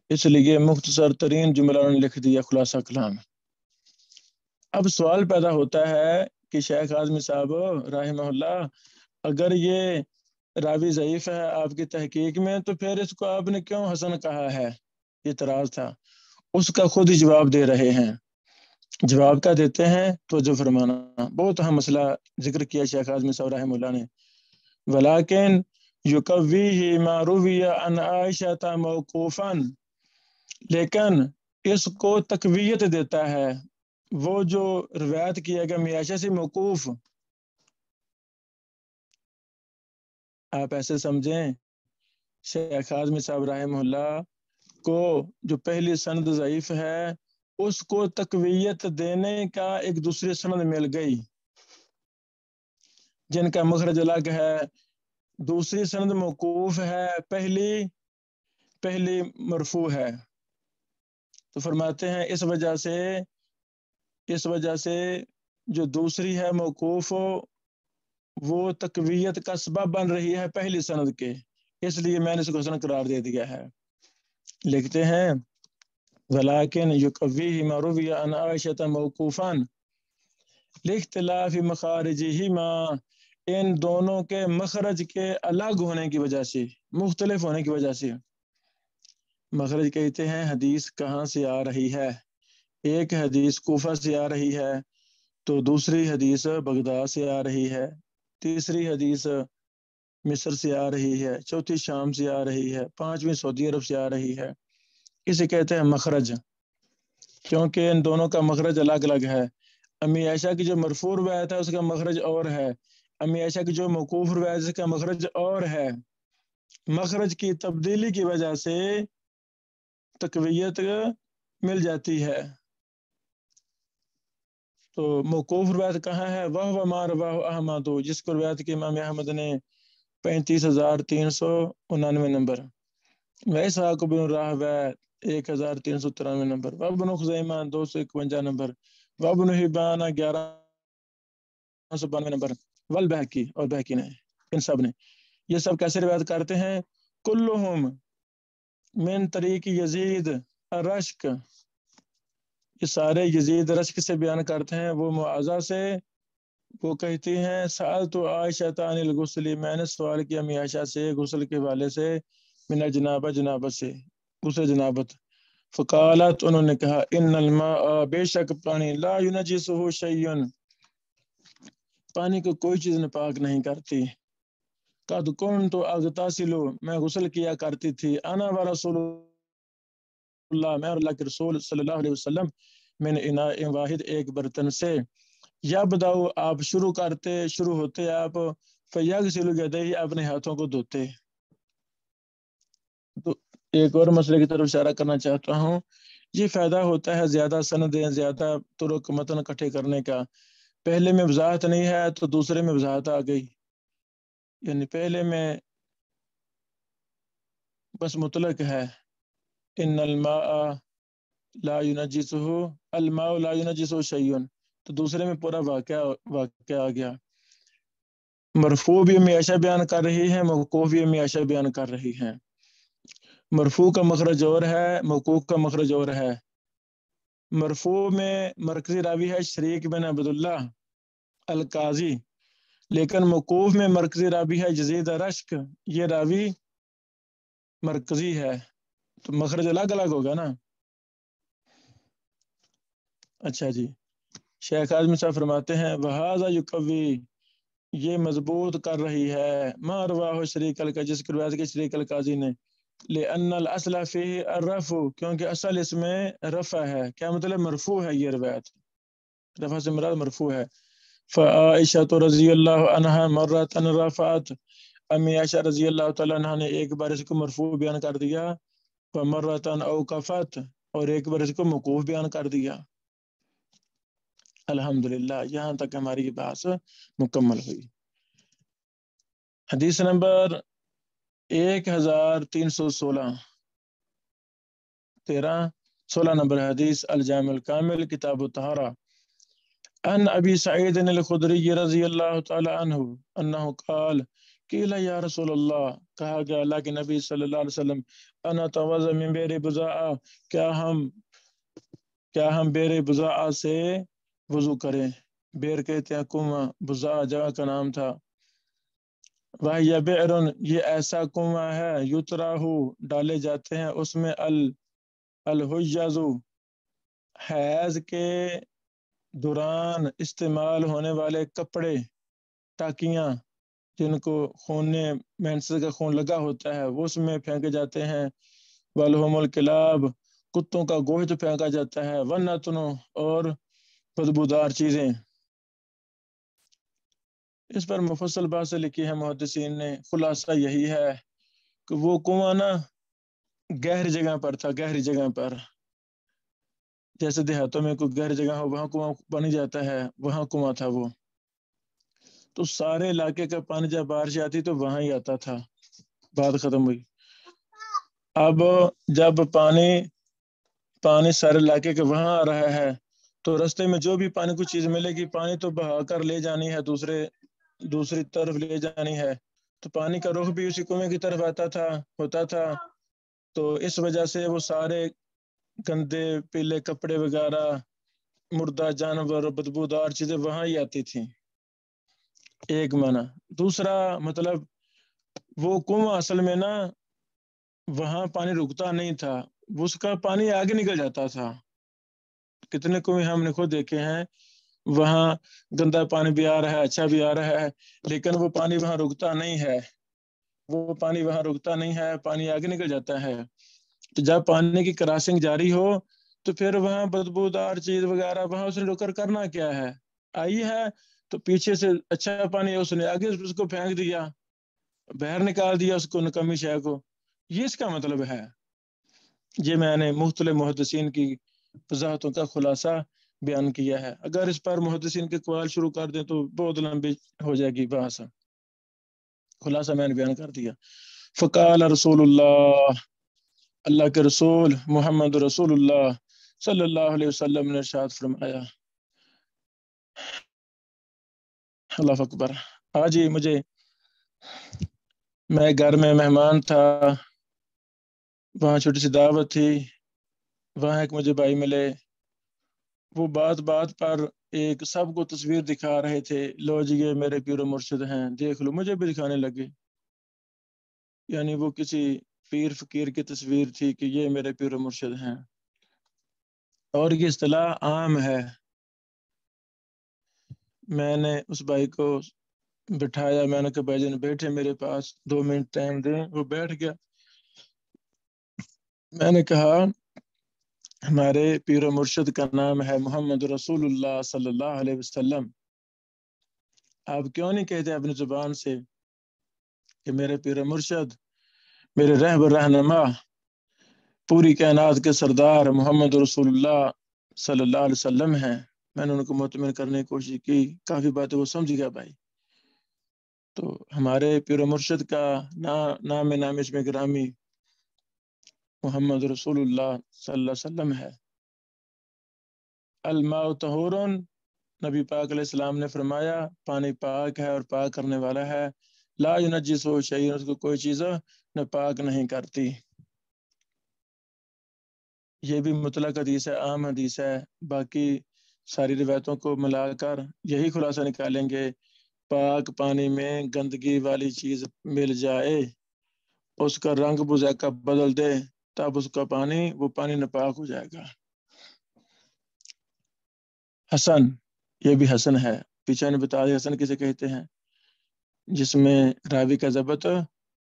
اس لیے مختصر ترین جملہ نے لکھ دیا خلاصہ کلام۔ اب سوال پیدا ہوتا ہے کہ شیخ اعظمی صاحب رحمہ اللہ اگر یہ راوی ضعیف ہے آپ کی تحقیق میں تو پھر اس کو آپ نے کیوں حسن کہا ہے، یہ اعتراض تھا، اس کا خود ہی جواب دے رہے ہیں۔ جواب کیا دیتے ہیں تو جو فرمانا، بہت اہم مسئلہ ذکر کیا شیخ اعظمی صاحب رحمہ اللہ نے، ولیکن یکویہ ما روی عن عائشہ موقوفا، لیکن اس کو تقویت دیتا ہے وہ جو روایت کیا گیا عائشہ سے موقوف۔ آپ ایسے سمجھیں شیخ اعظمی صاحب رحمہ اللہ کو جو پہلی سند ضعیف ہے اس کو تقویت دینے کا ایک دوسری سند مل گئی جن کا مخرج الگ ہے، دوسری سند موقوف ہے، پہلی مرفوع ہے، تو فرماتے ہیں اس وجہ سے جو دوسری ہے موقوف وہ تقویت کا سبب بن رہی ہے پہلی سند کے، اس لیے میں نے اس کو حسن قرار دے دیا ہے۔ لکھتے ہیں ولیکن یقویہ ما روی عن عائشہ موقوفا لاختلاف مخارجہما، ان دونوں کے مخرج کے الگ ہونے کی وجہ سے، مختلف ہونے کی وجہ سے۔ مخرج کہتے ہیں حدیث کہاں سے آ رہی ہے، ایک حدیث کوفہ سے آ رہی ہے تو دوسری حدیث بغداد سے آ رہی ہے، تیسری حدیث مصر سے آ رہی ہے، چوتھی شام سے آ رہی ہے، پانچویں سعودی عرب سے آ رہی ہے، اسے کہتے ہیں مخرج، کیونکہ ان دونوں کا مخرج الگ الگ ہے۔ امی عائشہ کی جو مرفوع روایت ہے اس کا مخرج اور ہے، امی عائشہ کی جو موقوف روایت ہے اس کا مخرج اور ہے، مخرج کی تبدیلی کی وجہ سے تقویت مل جاتی ہے۔ تو موقوف روایت کہاں ہے، وہ ما رواه احمد، جس کو روایت کی امام احمد نے 35,399 نمبر، واسحاق بن راہوے 1,393 نمبر، وابن خزیمہ 251 نمبر، وابن حبان 1192 نمبر، والبہقی، اور بہقی نے، ان سب نے، یہ سب کیسے روایت کرتے ہیں، کلہم من طریق یزید الرشک، یہ سارے یزید رشک سے بیان کرتے ہیں، وہ معاذہ سے، وہ کہتی ہیں سألت عائشہ عن الغسل، میں نے سوال کیا امی عائشہ سے غسل کے والے سے، من الجنابہ، جنابت سے، غسل جنابت، فقالت، انہوں نے کہا ان الماء، بے شک پانی، لا ینجسہ شیء، پانی کو کوئی چیز ناپاک نہیں کرتی، قد کنت اغتسل، میں غسل کیا کرتی تھی، انا ورسول اللہ، میں اور اللہ کے رسول صلی اللہ علیہ وسلم، من اناء واحد، ایک برتن سے، یبدأ، آپ شروع ہوتے آپ، فیغسل یدیہ، اپنے ہاتھوں کو دھوتے۔ تو ایک اور مسئلے کی طرف اشارہ کرنا چاہتا ہوں، یہ فائدہ ہوتا ہے زیادہ سندیں، زیادہ طرق متن اکٹھے کرنے کا، پہلے میں وضاحت نہیں ہے تو دوسرے میں وضاحت آ گئی، یعنی پہلے میں بس مطلق ہے ان الماء لا ینجسہ، الماء لا ینجسہ شیء، تو دوسرے میں پورا واقعہ آ گیا، مرفوع بھی امی عائشہ بیان کر رہی ہے، موقوف بھی امی عائشہ بیان کر رہی ہیں، مرفوع کا مخرج اور ہے، موقوف کا مخرج اور ہے، مرفوع میں مرکزی راوی ہے شریک بن عبداللہ القاضی، لیکن موقوف میں مرکزی راوی ہے یزید رشک، یہ راوی مرکزی ہے، تو مخرج الگ الگ ہوگا نا۔ اچھا جی، شیخ اعظمی صاحب فرماتے ہیں وہذا یقوی، یہ مضبوط کر رہی ہے ما رواہ شریک القاضی، جس کی روایت کی شریک القاضی نے، لأن الاصل فیہ الرفع، کیونکہ اصل اس میں رفع ہے. کیا مطلب؟ مرفوع ہے یہ روایت، رفع سے مراد مرفوع ہے. فعائشہ رضی اللہ عنہا مرۃ رفعت، امی عائشہ رضی اللہ تعالیٰ عنہ نے ایک بار اس کو مرفوع بیان کر دیا، فمرۃ اوقفت، اور ایک بار اس کو موقوف بیان کر دیا. الحمدللہ یہاں تک ہماری یہ بحث مکمل ہوئی. حدیث نمبر 1316، 16 نمبر حدیث، الجامع الکامل کتاب الطہارہ، عن ابی سعید الخدری رضی اللہ تعالی عنہ انہ قال قیل یا رسول اللہ، کہا گیا اللہ کے نبی صلی اللہ علیہ وسلم، انا توضا من بئر بضاعہ، کیا ہم بئر بضاعہ سے وضو کریں؟ بئر کہتے ہیں کنواں، بضاعہ جگہ کا نام تھا. وَهِيَ بِئْرٌ، یہ ایسا کنواں ہے، یتراہ، ڈالے جاتے ہیں اس میں الحجاز، حیض کے دوران استعمال ہونے والے کپڑے، ٹاکیاں، جن کو خون مینسز کا خون لگا ہوتا ہے وہ اس میں پھینکے جاتے ہیں. والہم الکلاب، کتوں کا گوشت پھینکا جاتا ہے. والنتن، اور بدبودار چیزیں. اس پر مفصل باتیں لکھی ہے محدثین نے. خلاصہ یہی ہے کہ وہ کنواں نا گہری جگہ پر تھا، گہری جگہ پر، جیسے دیہاتوں میں کوئی گہری جگہ ہو وہاں کنواں بن جاتا ہے، وہاں کنواں تھا وہ. تو سارے علاقے کا پانی جب بارش آتی تو وہاں ہی آتا تھا. بات ختم ہوئی. اب جب پانی سارے علاقے کے وہاں آ رہا ہے تو رستے میں جو بھی پانی کچھ چیز ملے گی پانی تو بہا کر لے جانی ہے، دوسری طرف لے جانی ہے. تو پانی کا رخ بھی اسی کنویں کی طرف ہوتا تھا. تو اس وجہ سے وہ سارے گندے پیلے کپڑے وغیرہ، مردہ جانور، بدبودار چیزیں وہاں ہی آتی تھیں. ایک معنی. دوسرا مطلب وہ کنواں اصل میں نا وہاں پانی رکتا نہیں تھا، اس کا پانی آگے نکل جاتا تھا. کتنے کنویں ہم نے خود دیکھے ہیں، وہاں گندا پانی بھی آ رہا ہے، اچھا بھی آ رہا ہے، لیکن وہ پانی وہاں رکتا نہیں ہے، پانی آگے نکل جاتا ہے. تو جب پانی کی کراسنگ جاری ہو تو پھر وہاں بدبودار چیز وغیرہ وہاں اس نے رک کر کرنا کیا ہے، آئی ہے تو پیچھے سے اچھا پانی اس نے آگے اس کو پھینک دیا، باہر نکال دیا اس کو، نکمی شے کو. یہ اس کا مطلب ہے. یہ میں نے مختلف محدثین کی وضاحتوں کا خلاصہ بیان کیا ہے. اگر اس پر محدثین کے اقوال شروع کر دیں تو بہت لمبی ہو جائے گی بحث. خلاصہ میں نے بیان کر دیا. فقال رسول اللہ کے رسول محمد رسول اللہ صلی اللہ علیہ وسلم نے ارشاد فرمایا. اللہ اکبر. آج ہی میں گھر میں مہمان تھا، وہاں چھوٹی سی دعوت تھی، وہاں ایک مجھے بھائی ملے، وہ بات پر ایک سب کو تصویر دکھا رہے تھے، لو جی یہ میرے پیر و مرشد ہیں، دیکھ لو. مجھے بھی دکھانے لگے، یعنی وہ کسی پیر فقیر کی تصویر تھی کہ یہ میرے پیر و مرشد ہیں. اور یہ اصطلاح عام ہے. میں نے اس بھائی کو بٹھایا، میں نے کہا بھائی جان بیٹھے میرے پاس، 2 منٹ ٹائم دیں. وہ بیٹھ گیا. میں نے کہا ہمارے پیر و مرشد کا نام ہے محمد رسول اللہ صلی اللہ علیہ وسلم. آپ کیوں نہیں کہتے اپنی زبان سے کہ میرے پیر و مرشد، میرے رہبر رہنما، پوری کائنات کے سردار محمد رسول اللہ صلی اللہ علیہ وسلم ہیں. میں نے ان کو مطمئن کرنے کی کوشش کی، کافی باتیں وہ سمجھ گیا بھائی. تو ہمارے پیر و مرشد کا نام اس میں گرامی محمد رسول اللہ صلی اللہ علیہ وسلم ہے. الماء طہور، نبی پاک علیہ السلام نے فرمایا پانی پاک ہے اور پاک کرنے والا ہے. لا ینجسہ شیء، اس کو کوئی چیز نہ پاک نہیں کرتی. یہ بھی مطلق حدیث ہے، عام حدیث ہے. باقی ساری روایتوں کو ملا کر یہی خلاصہ نکالیں گے، پاک پانی میں گندگی والی چیز مل جائے، اس کا رنگ بذائقہ بدل دے، تب اس کا وہ پانی ناپاک ہو جائے گا. حسن، یہ بھی حسن ہے. پیچھے نے بتا دیا حسن کسے کہتے ہیں، جس میں راوی کا ضبط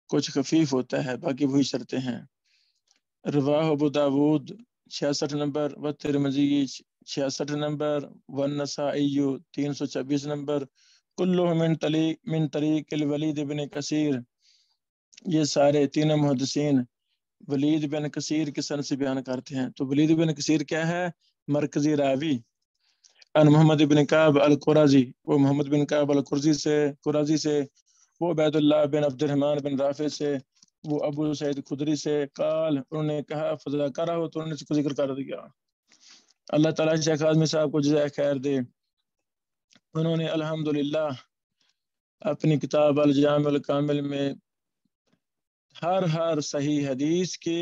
کچھ خفیف ہوتا ہے، باقی وہی شرطیں ہیں. رواہ ابو داود 66 نمبر، و ترمذی 66 نمبر، والنسائی 326 نمبر، کلہ من طریق الولید بن کثیر. یہ سارے تینوں محدثین ولید بن کثیر کے سند سے بیان کرتے ہیں. تو ولید بن کثیر کیا ہے؟ مرکزی راوی. ان محمد بن کعب القرظی، وہ محمد بن کعب القرظی سے، وہ عبید اللہ بن عبد الرحمن بن رافع سے، وہ ابو سعید خدری سے. قال، انہوں نے کہا فذکرہ، تو انہوں نے اس کو ذکر کر دیا. اللہ تعالیٰ شیخ اعظمی صاحب کو جزائے خیر دے. انہوں نے الحمدللہ اپنی کتاب الجامع الکامل میں ہر صحیح حدیث کے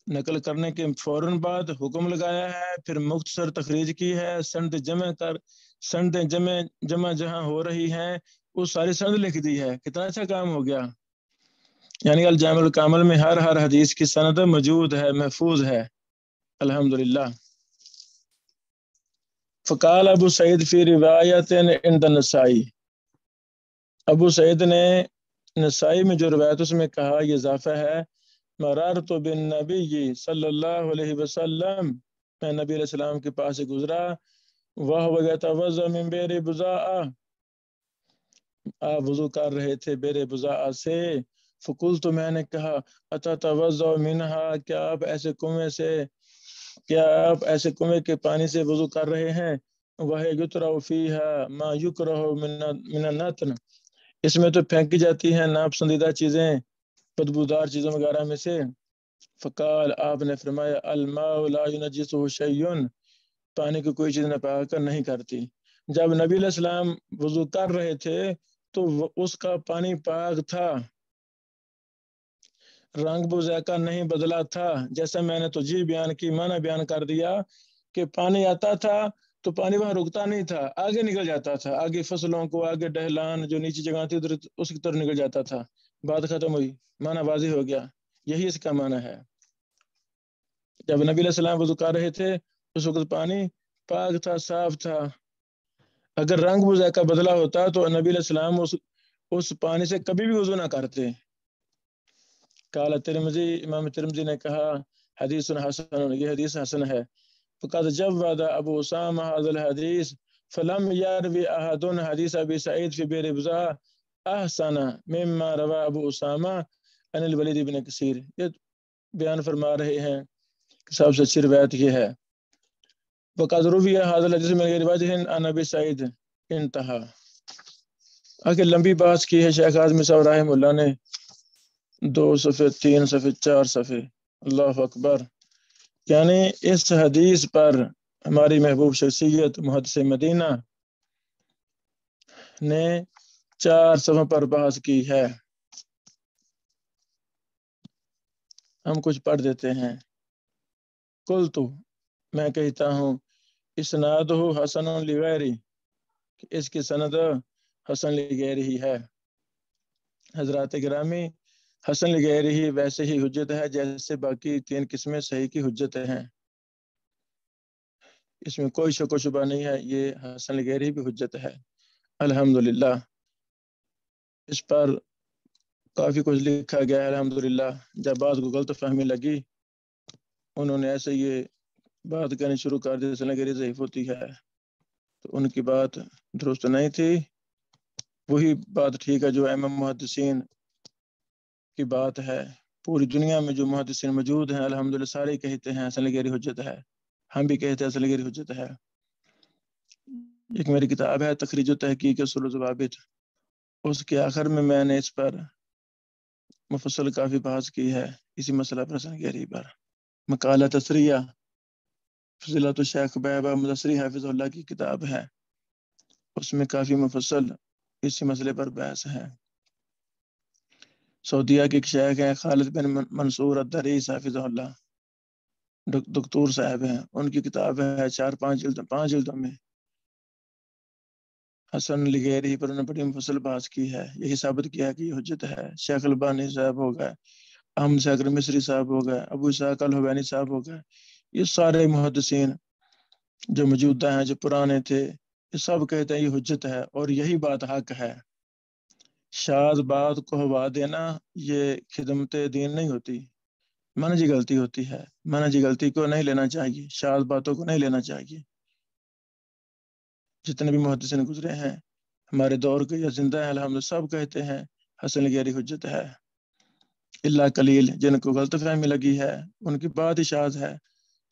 نقل کرنے کے فوراً بعد حکم لگایا ہے، پھر مختصر تخریج کی ہے. سند جمع جہاں ہو رہی ہیں وہ ساری سند لکھ دی ہے. کتنا اچھا کام ہو گیا. یعنی الجامع الکامل میں ہر حدیث کی سند موجود ہے، محفوظ ہے. الحمدللہ. فقال ابو سعید فی روایت عند النسائی، ابو سعید نے نسائی میں جو روایت اس میں کہا، یہ اضافہ ہے. مررت بالنبی صلی اللہ علیہ وسلم، میں نبی علیہ السلام کے پاس سے گزرا. وہو یتوضا من بئر بضاء، آپ وضو کر رہے تھے بئر بضاء سے. فقلت، میں نے کہا، اتتوضا منہا، کیا آپ ایسے کنویں کے پانی سے وضو کر رہے ہیں؟ وہ یترا فیہا ما یکرہ من النتن، اس میں تو پھینکی جاتی ہیں ناپسندیدہ چیزیں، بدبودار چیزوں وغیرہ میں سے. فقال، آپ نے فرمایا، الماء لا ینجسہ شیء، پانی کو کوئی چیز ناپاک نہیں کرتی. جب نبی علیہ السلام وضو کر رہے تھے تو اس کا پانی پاک تھا، رنگ بوزے کا نہیں بدلا تھا. جیسا میں نے تجھے بیان کی، معنی بیان کر دیا کہ پانی آتا تھا تو پانی وہاں رکتا نہیں تھا، آگے نکل جاتا تھا، آگے فصلوں کو، آگے ڈہلان جو نیچی جگہ تھی ادھر اس کی طرف نکل جاتا تھا. بات ختم ہوئی، معنی واضح ہو گیا. یہی اس کا معنی ہے. جب نبی علیہ السلام وضو کر رہے تھے اس وقت پانی پاک تھا، صاف تھا. اگر رنگ بوزے کا بدلا ہوتا تو نبی علیہ السلام اس پانی سے کبھی بھی وضو نہ کرتے. قال ترمذی، امام ترمذی نے کہا، حدیث حسن، یہ حدیث حسن ہے. فقد جود ابو اسامہ هذا الحدیث فلم يروي احد حدیث ابی سعید فی بئر بضاء احسن مما روى ابو اسامہ عن الولید بن کثیر. یہ بیان فرما رہے ہیں کہ سب سے اچھی روایت یہ ہے. وقد روی هذا الحدیث من غیر وجہ عن ابی سعید. انتہا. آگے لمبی بات کی ہے شیخ اعظمی صاحب رحمہ اللہ نے، 2 صفحے 3 صفحے 4 صفحے. اللہ اکبر. یعنی اس حدیث پر ہماری محبوب شخصیت محدث مدینہ نے 4 صفحوں پر بحث کی ہے. ہم کچھ پڑھ دیتے ہیں. قلت، میں کہتا ہوں، اسنادہ حسن لغیری، اس کی سند حسن لغیری ہی ہے. حضرات گرامی، حسن لغیری ہی ویسے ہی حجت ہے جیسے باقی 3 قسمیں صحیح کی حجت ہیں. اس میں کوئی شک و شبہ نہیں ہے، یہ حسن لغیری بھی حجت ہے. الحمدللہ. اس پر کافی کچھ لکھا گیا ہے. الحمدللہ. جب بعض کو غلط فہمی لگی، انہوں نے ایسے یہ بات کرنی شروع کر دی، حسن لغیری ضعیف ہوتی ہے، تو ان کی بات درست نہیں تھی. وہی بات ٹھیک ہے جو امام محدثین کی بات ہے. پوری دنیا میں جو محدثین موجود ہیں الحمدللہ سارے کہتے ہیں حسن لغیری حجت ہے. ہم بھی کہتے ہیں حسن لغیری حجت ہے. ایک میری کتاب ہے تخریج و تحقیق اصول و ضوابط، اس کے آخر میں میں نے اس پر مفصل کافی بحث کی ہے، اسی مسئلہ پر حسن لغیری پر. مقالہ تسریہ فضیلت الشیخ بیبہ مدثری حافظ اللہ کی کتاب ہے، اس میں کافی مفصل اسی مسئلے پر بحث ہے. سعودیہ کے ایک شیخ ہیں خالد بن منصور الدریس حافظ اللہ، دکتور صاحب ہیں، ان کی کتاب ہے 5 جلدوں میں حسن لغیری پر انہوں نے بڑی مفصل بحث کی ہے. یہی ثابت کیا ہے کہ یہ حجت ہے. شیخ البانی صاحب ہو گئے، احمد شاکر مصری صاحب ہو گئے، ابو اسحاق الحوینی صاحب ہو گئے، یہ سارے محدثین جو موجودہ ہیں جو پرانے تھے، یہ سب کہتے ہیں یہ حجت ہے اور یہی بات حق ہے۔ شاذ بات کو ہوا دینا یہ خدمت دین نہیں ہوتی، منہجی غلطی ہوتی ہے۔ منہجی غلطی کو نہیں لینا چاہیے، شاذ باتوں کو نہیں لینا چاہیے۔ جتنے بھی محدثین گزرے ہیں ہمارے دور کے یا زندہ ہیں الحمدللہ، سب کہتے ہیں حسن الغیری حجت ہے، اللہ قلیل جن کو غلط فہمی لگی ہے ان کی بات ہی شاذ ہے،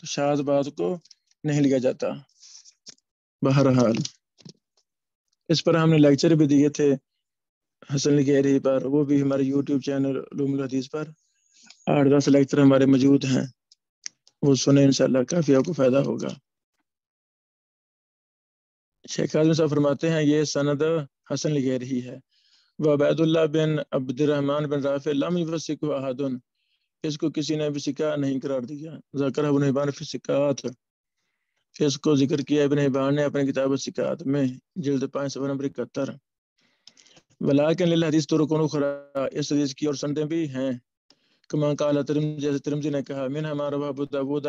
تو شاذ بات کو نہیں لیا جاتا۔ بہرحال اس پر ہم نے لیکچر بھی دیے تھے حسن الغیری پر، وہ بھی ہمارے یوٹیوب چینل علوم الحدیث پر 8-10 لیکچر ہمارے موجود ہیں، وہ سنیں انشاءاللہ کافی آپ کو فائدہ ہوگا۔ شیخ اعظم صاحب فرماتے ہیں یہ سند حسن الغیری ہے۔ وعبید اللہ بن عبد الرحمن بن رافع لم یوثقہ احد، اس کو کسی نے بھی سکہ نہیں قرار دیا۔ ذکر ابن حبان فی الثقات، اس کو ذکر کیا ابن حبان نے اپنی کتاب الثقات میں جلد 5 صفحہ نمبر 71۔ ولیکن للحدیث طرق اخری، اس حدیث کی اور سندیں بھی ہیں، کما قال ترمذی، جیسے ترمذی نے کہا، من ہمارا ابو داؤد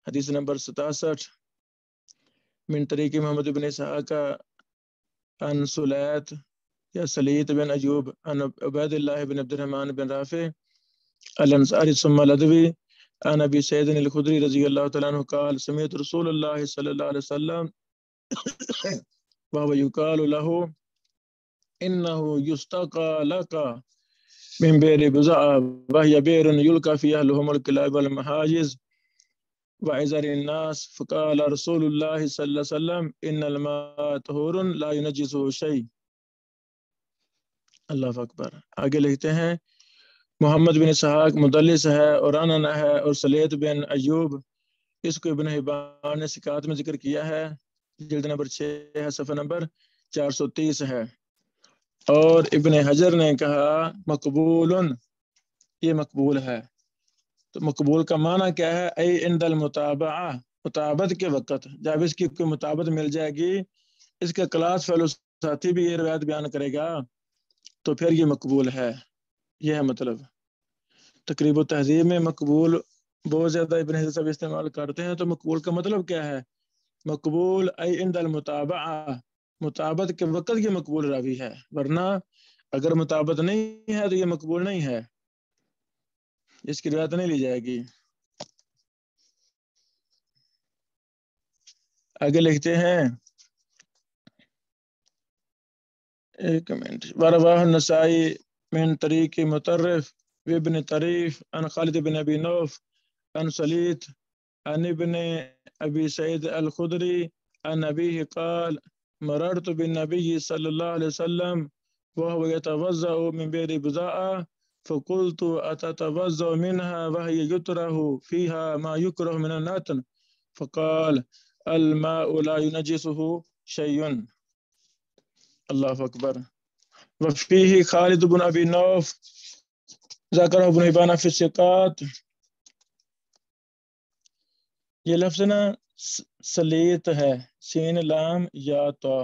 حدیث نمبر 67 من طریق محمد بن اسحاق عن سلیت یا سلیت بن ایوب عن عبید اللہ بن عبد الرحمن بن رافع الانصاری ثم الادوی عن ابی سعید الخدری رضی اللہ تعالیٰ عنہ قال سمعت رسول اللہ صلی اللہ علیہ وسلم وهو يقال له انه يستقى لك من بئر بزعة وهي بئر يلقى فيها لحوم الكلاب والمحاجز وعذر الناس، فقال رسول الله صلی اللہ علیہ وسلم ان الماء طہور لا ينجسه شيء۔ اللہ اکبر۔ آگے لکھتے ہیں محمد بن اسحاق مدلس ہے اور اننا ہے، اور سلیت بن ایوب اس کو ابن حبان نے ثقات میں ذکر کیا ہے، جلد نمبر 6 ہے، صفحہ نمبر 430 ہے۔ اور ابن حجر نے کہا مقبول، یہ مقبول ہے۔ تو مقبول کا معنی کیا ہے؟ اے عند المتابعہ، مطابت کے وقت، جب اس کی کوئی مطابت مل جائے گی، اس کا کلاس فیلو ساتھی بھی یہ روایت بیان کرے گا تو پھر یہ مقبول ہے، یہ ہے مطلب۔ تقریب و تہذیب میں مقبول بہت زیادہ ابن حجر صاحب استعمال کرتے ہیں، تو مقبول کا مطلب کیا ہے؟ مقبول اے عند المتابعہ، مطابت کے وقت یہ مقبول راوی ہے، ورنہ اگر مطابت نہیں ہے تو یہ مقبول نہیں ہے، اس کی روایت نہیں لی جائے گی۔ آگے لکھتے ہیں ایک منٹ، ورواه النسائی من طریق مطرف وابن طریف عن خالد بن ابی نوف عن سلیت عن ابن ابی سعید الخدری عن ابیہ قال مررت بالنبی صلی اللہ علیہ وسلم وهو يتوضأ من بئر بزاء فقلت أتتوضأ منها وهي يطرح فيها ما يكره من النتن فقال الماء لا ينجسه شيء۔ اللہ اکبر۔ وفيه خالد بن ابی نوف ذکر ابن حبان فی الثقات، یہ لفظ نا سلیت ہے، سین لام یا تو،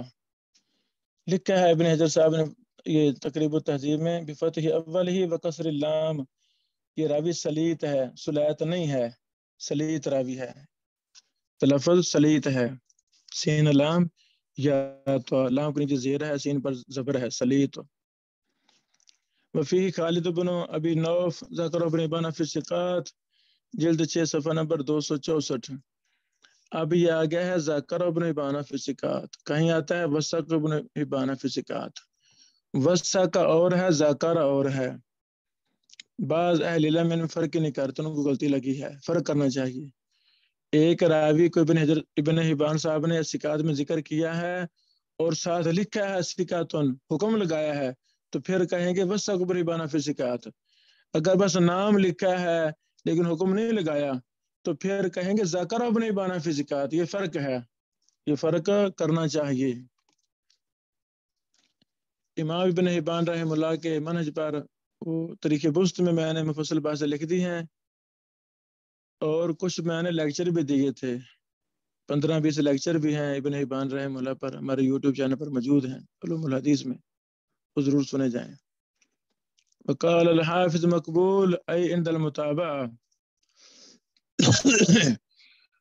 لکھا ہے ابن حجر صاحب نے یہ تقریب التہذیب میں بفتح اول ہی وکسر اللام، یہ راوی سلیت ہے، سلیت نہیں ہے، سلیت راوی ہے، تو لفظ سلیت ہے، سین لام یا تو، لام کے نیچے زیر ہے، سین پر زبر ہے، سلیت۔ وفی خالد بن ابی نوف ذکر ابن حبان فی الثقات، جلد 6 صفحہ نمبر 264۔ اب یہ آگیا ہے ذکر ابن حبان فی الثقات، کہیں آتا ہے وثق ابن حبان فی الثقات، وثق اور ہے، ذکر اور ہے۔ بعض اہل علم میں فرق نہیں کرتے، ان کو غلطی لگی ہے، فرق کرنا چاہیے۔ ایک راوی کو ابن حبان صاحب نے ثقات میں ذکر کیا ہے اور ساتھ لکھا ہے ثقاتن، حکم لگایا ہے، تو پھر کہیں گے وثق ابن حبان فی الثقات۔ اگر بس نام لکھا ہے لیکن حکم نہیں لگایا تو پھر کہیں گے ذکر ابن حبان فی الثقات، یہ فرق ہے، یہ فرق کرنا چاہیے۔ امام ابن حبان رحمہ اللہ کے منہج پر وہ طریق بست میں نے مفصل بحثیں لکھ دی ہیں، اور کچھ میں نے لیکچر بھی دیے تھے، 15-20 لیکچر بھی ہیں ابن حبان رحمہ اللہ پر، ہمارے یوٹیوب چینل پر موجود ہیں علوم الحدیث میں، وہ ضرور سنے جائیں۔ وقال الحافظ مقبول اي عند المتابعة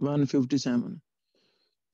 157।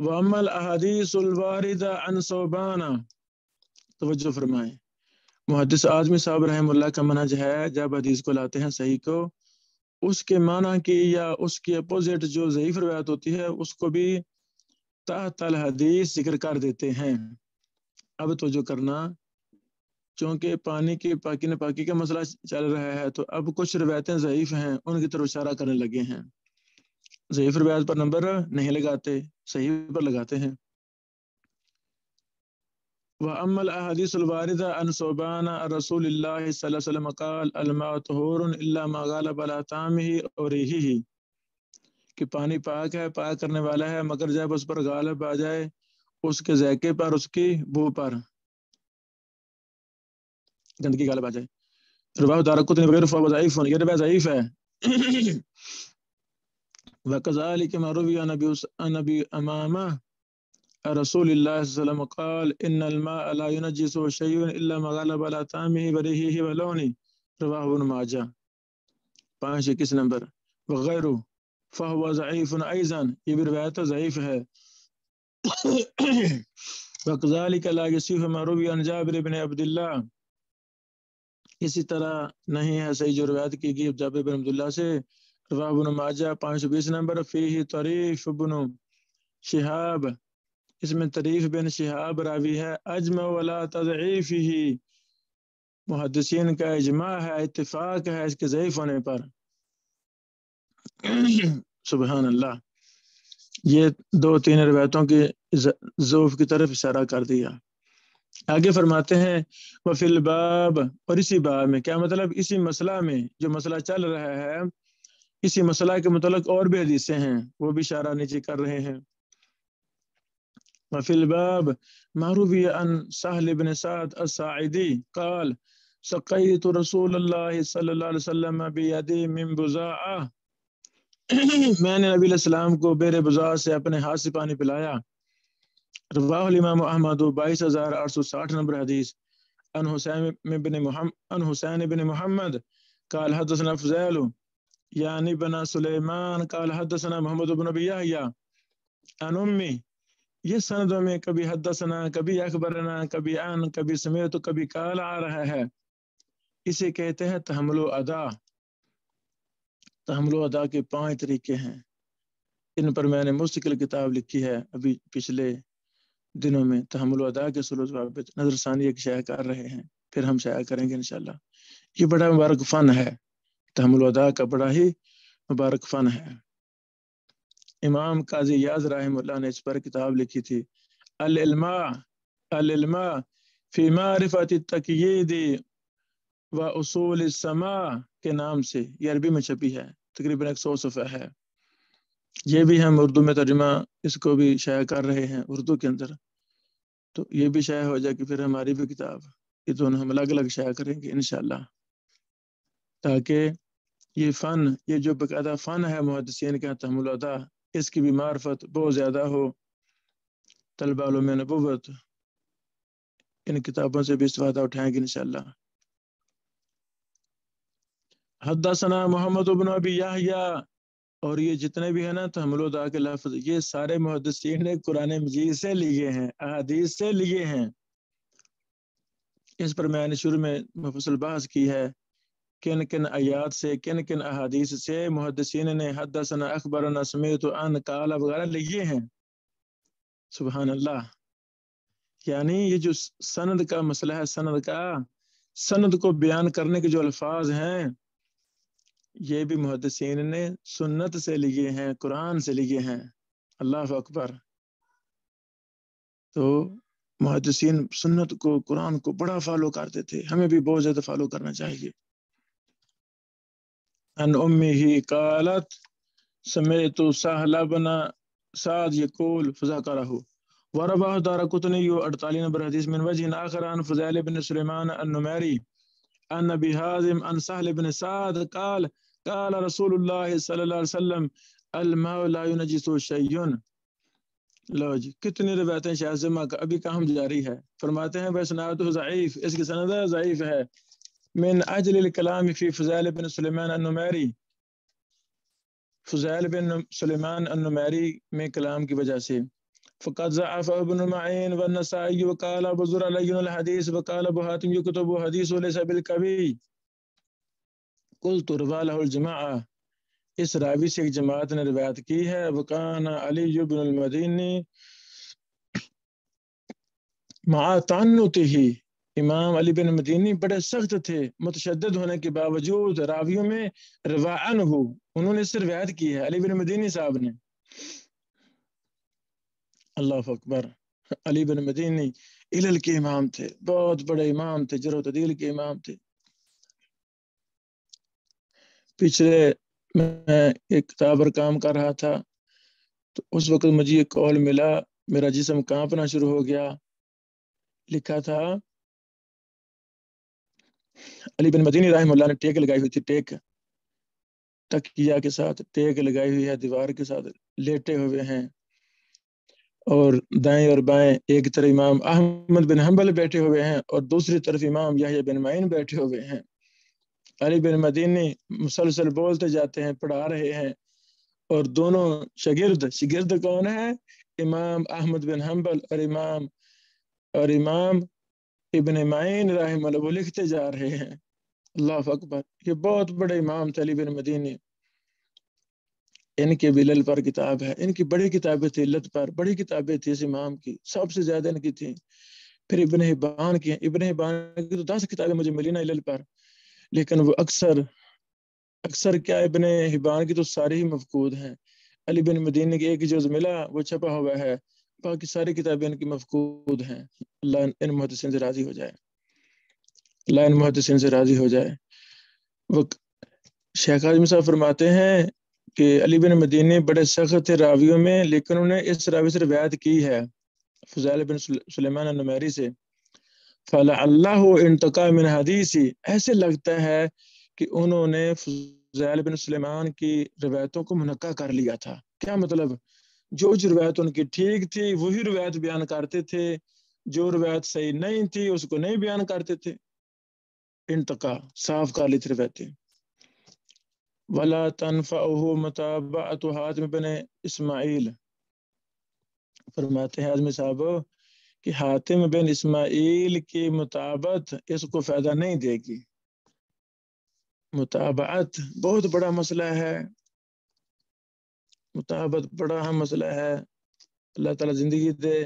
وَأَمَّا الْأَحَادِيثُ الْوَارِدَةُ عَنْ ثَوْبَانَ، توجہ فرمائیں، محدث اعظمی صاحب رحم اللہ کا منہج ہے جب حدیث کو لاتے ہیں صحیح کو، اس کے معنی کی یا اس کی اپوزٹ جو ضعیف روایت ہوتی ہے اس کو بھی تحت الحدیث ذکر کر دیتے ہیں۔ اب توجہ کرنا، چونکہ پانی کی پاکی ناپاکی کا مسئلہ چل رہا ہے تو اب کچھ روایتیں ضعیف ہیں ان کی طرف اشارہ کرنے لگے ہیں۔ ضعیف روایت پر نمبر نہیں لگاتے، صحیح پر لگاتے ہیں۔ وَأَمَّا الْأَحَادِيثُ الْوَارِدَةُ عَنْ ثَوْبَانَ عَنْ رَسُولِ اللَّهِ صلی اللہ علیہ وسلم قال الماء طہور الا ما غلب على طعمه اور ريحه، کہ پانی پاک ہے، پاک کرنے والا ہے، مگر جب اس پر غالب آ جائے اس کے ذائقے پر، اس کی بو پر، گندگی غالب آ جائے۔ رواہ دارقطنی وغیرہ فهو ضعیف، یہ روایت ضعیف ہے۔ وَكَذَلِكَ مَا رُوِيَ عَنْ أَبِي أُمَامَةَ رسول اللہ صلی اللہ علیہ وسلم قال ان الماء لا ينجسه شيء الا ما غلب على طعمه وريحه ولونه، رواہ ابن ماجہ 521 نمبر۔ وغیرہ فهو ضعیف ايضا، یہ بھی روایت ضعیف ہے۔ وكذلك لا يصح ما روي عن جابر بن عبد الله، اسی طرح نہیں ہے صحیح جو روایت کی گئی جابر بن عبد اللہ سے، رواہ ابن ماجہ 520 نمبر۔ فيه طریف بن شہاب، اس میں طریف بن شہاب راوی ہے۔ اجمع ولا تضعیف ہی، محدثین کا اجماع ہے، اتفاق ہے اس کے ضعیف ہونے پر۔ سبحان اللہ، یہ دو تین روایتوں کی ضعف کی طرف اشارہ کر دیا۔ آگے فرماتے ہیں وفی الباب، اور اسی باب میں، کیا مطلب اسی مسئلہ میں جو مسئلہ چل رہا ہے اسی مسئلہ کے متعلق اور بھی حدیثیں ہیں، وہ بھی اشارہ نیچے کر رہے ہیں۔ وفي الباب ما روي عن سهل بن سعد الساعدي قال سقيت رسول الله صلی اللہ علیہ وسلم بيدي من بزاعة، میں نے نبی علیہ السلام کو بیر بزاع سے اپنے ہاتھ سے پانی پلایا۔ رواہ الامام احمد 22860 نمبر حدیث۔ عن حسین بن محمد قال حدثنا فضیل یعنی بن سلیمان قال حدثنا محمد بن ابی یحییٰ عن امی، یہ سندوں میں کبھی حدثنا، کبھی اخبرنا، کبھی عن، کبھی سمیت، کبھی قال آ رہا ہے، اسے کہتے ہیں تحمل و ادا۔ تحمل و ادا کے 5 طریقے ہیں، ان پر میں نے مستقل کتاب لکھی ہے ابھی پچھلے دنوں میں، تحمل و ادا کے اصول و ضوابط، نظر ثانی ایک شائع کر رہے ہیں، پھر ہم شائع کریں گے انشاءاللہ۔ یہ بڑا مبارک فن ہے، تحمل و ادا کا بڑا ہی مبارک فن ہے۔ امام قاضی یاز رحمہ اللہ نے اس پر کتاب لکھی تھی، العلماء فی معرفت التقیید و اصول السماع کے نام سے، یہ عربی میں چھپی ہے، تقریباً 100 صفحہ ہے۔ یہ بھی ہم اردو میں ترجمہ اس کو بھی شائع کر رہے ہیں اردو کے اندر، تو یہ بھی شائع ہو جائے کہ پھر ہماری بھی کتاب، یہ دونوں ہم الگ الگ شائع کریں گے انشاءاللہ، تاکہ یہ فن، یہ جو باقاعدہ فن ہے محدثین کا تحمل و ادا، اس کی بھی معرفت بہت زیادہ ہو، طلبہ علوم نبوت ان کتابوں سے بھی استفادہ اٹھائیں گے انشاءاللہ۔ حدثنا محمد بن ابی یحییٰ، اور یہ جتنے بھی ہیں نا تحمل و ادا کے لفظ، یہ سارے محدثین نے قرآن مجید سے لیے ہیں، احادیث سے لیے ہیں۔ اس پر میں نے شروع میں مفصل بحث کی ہے، کن کن آیات سے، کن کن احادیث سے محدثین نے حدثنا، اخبرنا، سمیت، عن، قال وغیرہ لیے ہیں۔ سبحان اللہ، یعنی یہ جو سند کا مسئلہ ہے، سند کو بیان کرنے کے جو الفاظ ہیں یہ بھی محدثین نے سنت سے لیے ہیں، قرآن سے لیے ہیں۔ اللہ اکبر، تو محدثین سنت کو، قرآن کو بڑا فالو کرتے تھے، ہمیں بھی بہت زیادہ فالو کرنا چاہیے۔ ان امہ قالت سمعت سہل بن سعد یقول فذکرہ، ورواہ دارقطنی 48 نمبر حدیث من وجہ آخر عن فضیل بن سلیمان النمیری عن ابی حازم عن سہل بن سعد قال قال رسول اللہ صلی اللہ علیہ وسلم الماء لا ينجس شیء۔ لو جی، کتنی روایتیں شاذمہ کا ابھی کام جاری ہے۔ فرماتے ہیں بسنادہ ضعیف، اس کی سند ضعیف ہے، من اجل الکلام فی فضیل بن سلیمان النمیری، فضیل بن سلیمان النمیری میں کلام کی وجہ سے۔ فقد ضعف ابن معين والنسائي وقال ابو زرع لين الحديث وقال ابو حاتم يكتب حديث ليس بالقوي قلت روى له الجماعة. اس راوی سے ایک جماعت نے روایت کی ہے. وکان علی بن المدینی مع تعنته، امام علی بن مدینی بڑے سخت تھے متشدد ہونے کے باوجود راویوں میں. روا عنہ، انہوں نے اس سے روایت کی ہے علی بن مدینی صاحب نے. اللہ اکبر. علی بن مدینی علل کے امام تھے، بہت بڑے امام تھے، جرح و تعدیل کے امام تھے. پچھلے میں ایک کتاب پر کام کر رہا تھا تو اس وقت مجھے ایک کال ملا، میرا جسم کانپنا شروع ہو گیا. لکھا تھا علی بن مدینی رحمہ اللہ نے ٹیک لگائی ہوئی تھی، ٹیک تکیہ کے ساتھ ٹیک لگائی ہوئی ہے، دیوار کے ساتھ لیٹے ہوئے ہیں، اور دائیں اور بائیں ایک طرف امام احمد بن حنبل بیٹھے ہوئے ہیں اور دوسری طرف امام یحییٰ بن معین بیٹھے ہوئے ہیں. علی بن مدینی مسلسل بولتے جاتے ہیں، پڑھا رہے ہیں، اور دونوں شاگرد کون ہے؟ امام احمد بن حنبل اور امام ابن معین رحمہ اللہ، وہ لکھتے جا رہے ہیں. اللہ اکبر. یہ بہت بڑے امام تھے علی بن مدینی. ان کے بھی علل پر کتاب ہے، ان کی بڑی کتابیں تھیں، علت پر بڑی کتابیں تھیں اس امام کی، سب سے زیادہ ان کی تھیں. پھر ابن حبان کی، ابن حبان کی تو 10 کتابیں مجھے ملی نا علل پر، لیکن وہ اکثر کیا، ابن حبان کی تو ساری ہی مفقود ہیں. علی بن مدینی کی ایک جز ملا، وہ چھپا ہوا ہے، باقی ساری کتابیں ان کی مفقود ہیں. اللہ ان محدثین سے راضی ہو جائے، اللہ ان محدثین سے راضی ہو جائے. وہ شیخ اعظم صاحب فرماتے ہیں کہ علی بن مدینی بڑے سخت تھے راویوں میں، لیکن انہوں نے اس راوی سے روایت کی ہے فضیل بن سلیمان النمیری سے. فَلَعَلَّهُ انتقى من حدیثی، ایسے لگتا ہے کہ انہوں نے فضیل بن سلیمان کی روایتوں کو منقع کر لیا تھا. کیا مطلب؟ جو روایت ان کی ٹھیک تھی وہی روایت بیان کرتے تھے، جو روایت صحیح نہیں تھی اس کو نہیں بیان کرتے تھے. انتقا صاف کر لی تھی روایتیں. ولا تنفعه متابعة حاتم بن اسماعیل، فرماتے ہیں اعظمی صاحب کہ حاتم بن اسماعیل کی متابعت اس کو فائدہ نہیں دے گی. متابعت بہت بڑا مسئلہ ہے، متابعت بڑا اہم مسئلہ ہے. اللہ تعالیٰ زندگی دے،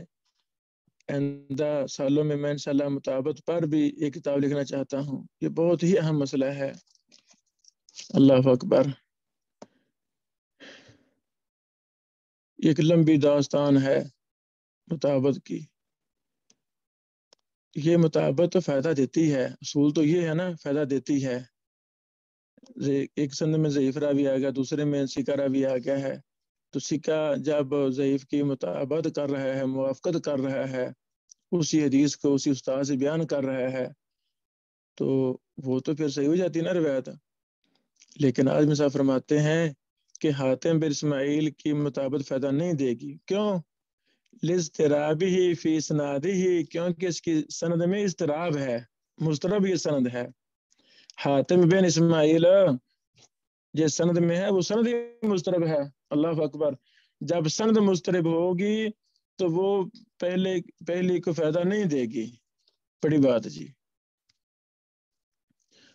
آئندہ سالوں میں انشاءاللہ متابعت پر بھی ایک کتاب لکھنا چاہتا ہوں. یہ بہت ہی اہم مسئلہ ہے. اللہ اکبر. ایک لمبی داستان ہے متابعت کی. یہ متابعت تو فائدہ دیتی ہے، اصول تو یہ ہے نا، فائدہ دیتی ہے. ایک سند میں ضعیف راوی آ گیا، دوسرے میں سکہ راوی آ گیا ہے، تو سکہ جب ضعیف کی متابعت کر رہا ہے، موافقت کر رہا ہے، اسی حدیث کو اسی استاد سے بیان کر رہا ہے، تو وہ تو پھر صحیح ہو جاتی ہے نا روایت. لیکن آج میں صاحب فرماتے ہیں کہ حاتم بن اسماعیل کی مطابقت فائدہ نہیں دے گی. کیوں؟ لاضطرابہ فی اسنادہ، کیونکہ اس کی سند میں اضطراب ہے، مضطرب یہ سند ہے. حاتم بن اسماعیل جس سند میں ہے وہ سند ہی مضطرب ہے. اللہ اکبر. جب سند مضطرب ہوگی تو وہ پہلی کو فائدہ نہیں دے گی. بڑی بات جی.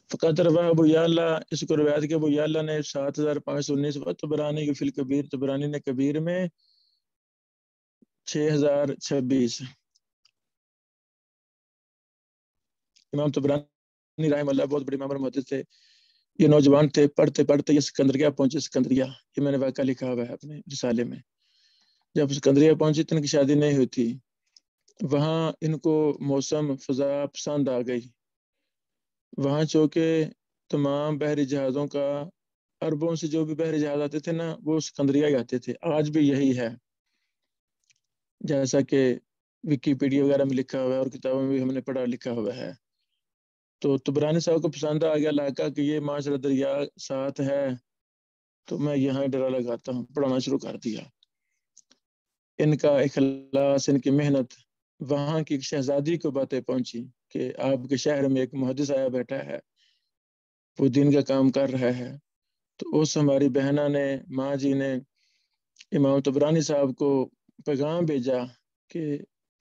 فقط روا ابو یعلا، اس کو روایت کے ابو یعلا نے 7519، طبرانی کی فی الکبیر، طبرانی نے کبیر میں 6026. امام طبرانی رحمہ اللہ بہت بڑے امام اور محدث تھے. یہ نوجوان تھے، پڑھتے پڑھتے یہ سکندریہ پہنچے. سکندریہ یہ میں نے واقعہ لکھا ہوا ہے اپنے رسالے میں. جب سکندریہ پہنچی تو ان کی شادی نہیں ہوئی تھی. وہاں ان کو موسم فضا پسند آ گئی. وہاں چونکہ تمام بحری جہازوں کا، عربوں سے جو بھی بحری جہاز آتے تھے نا، وہ سکندریہ ہی آتے تھے. آج بھی یہی ہے، جیسا کہ ویکیپیڈیا وغیرہ میں لکھا ہوا ہے اور کتابوں میں بھی ہم نے پڑھا لکھا ہوا ہے. تو طبرانی صاحب کو پسند آ گیا علاقہ کہ یہ معاشرہ دریا ساتھ ہے، تو میں یہاں ڈیرا لگاتا ہوں. پڑھانا شروع کر دیا. ان کا اخلاص، ان کی محنت، وہاں کی شہزادی کو باتیں پہنچی کہ آپ کے شہر میں ایک محدث آیا بیٹھا ہے، وہ دین کا کام کر رہا ہے. تو اس ہماری بہنہ نے، ماں جی نے امام طبرانی صاحب کو پیغام بھیجا کہ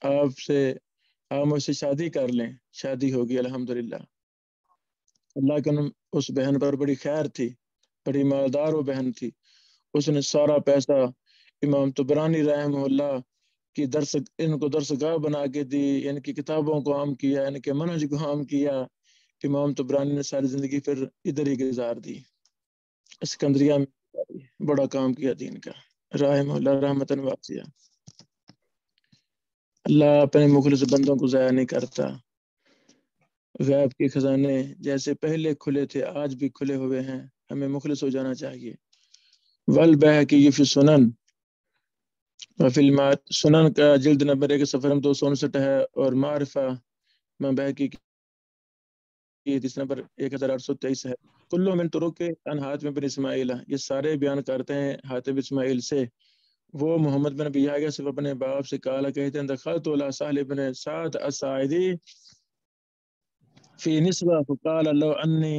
آپ مجھ سے شادی کر لیں. شادی ہوگی الحمدللہ. اللہ کے اس بہن پر بڑی خیر تھی، بڑی مالدار وہ بہن تھی. اس نے سارا پیسہ امام طبرانی رحمہ اللہ کی ان کو درسگاہ بنا کے دی، ان کی کتابوں کو عام کیا، ان کے منہج کو عام کیا. امام طبرانی نے ساری زندگی پھر ادھر ہی گزار دی، اسکندریہ میں بڑا کام کیا دین کا، رحمہ اللہ رحمتاً واسعہ. اللہ اپنے مخلص بندوں کو ضائع نہیں کرتا. غیب کے خزانے جیسے پہلے کھلے تھے آج بھی کھلے ہوئے ہیں، ہمیں مخلص ہو جانا چاہیے. والبیہقی فی السنن وفی المعارف، سنن کا جلد نمبر 1 صفحہ 259 ہے، اور معرفہ امام بہقی کی حدیث نمبر 1823 ہے. کلو من طرق عن حاتم بن اسماعیل، یہ سارے بیان کرتے ہیں حاتم اسماعیل سے. وہ محمد بن ابی یحییٰ سے اپنے باپ سے قال کہتے ہیں دخلت علی سہل بن سعد الساعدی فی نسوہ فقال لو انی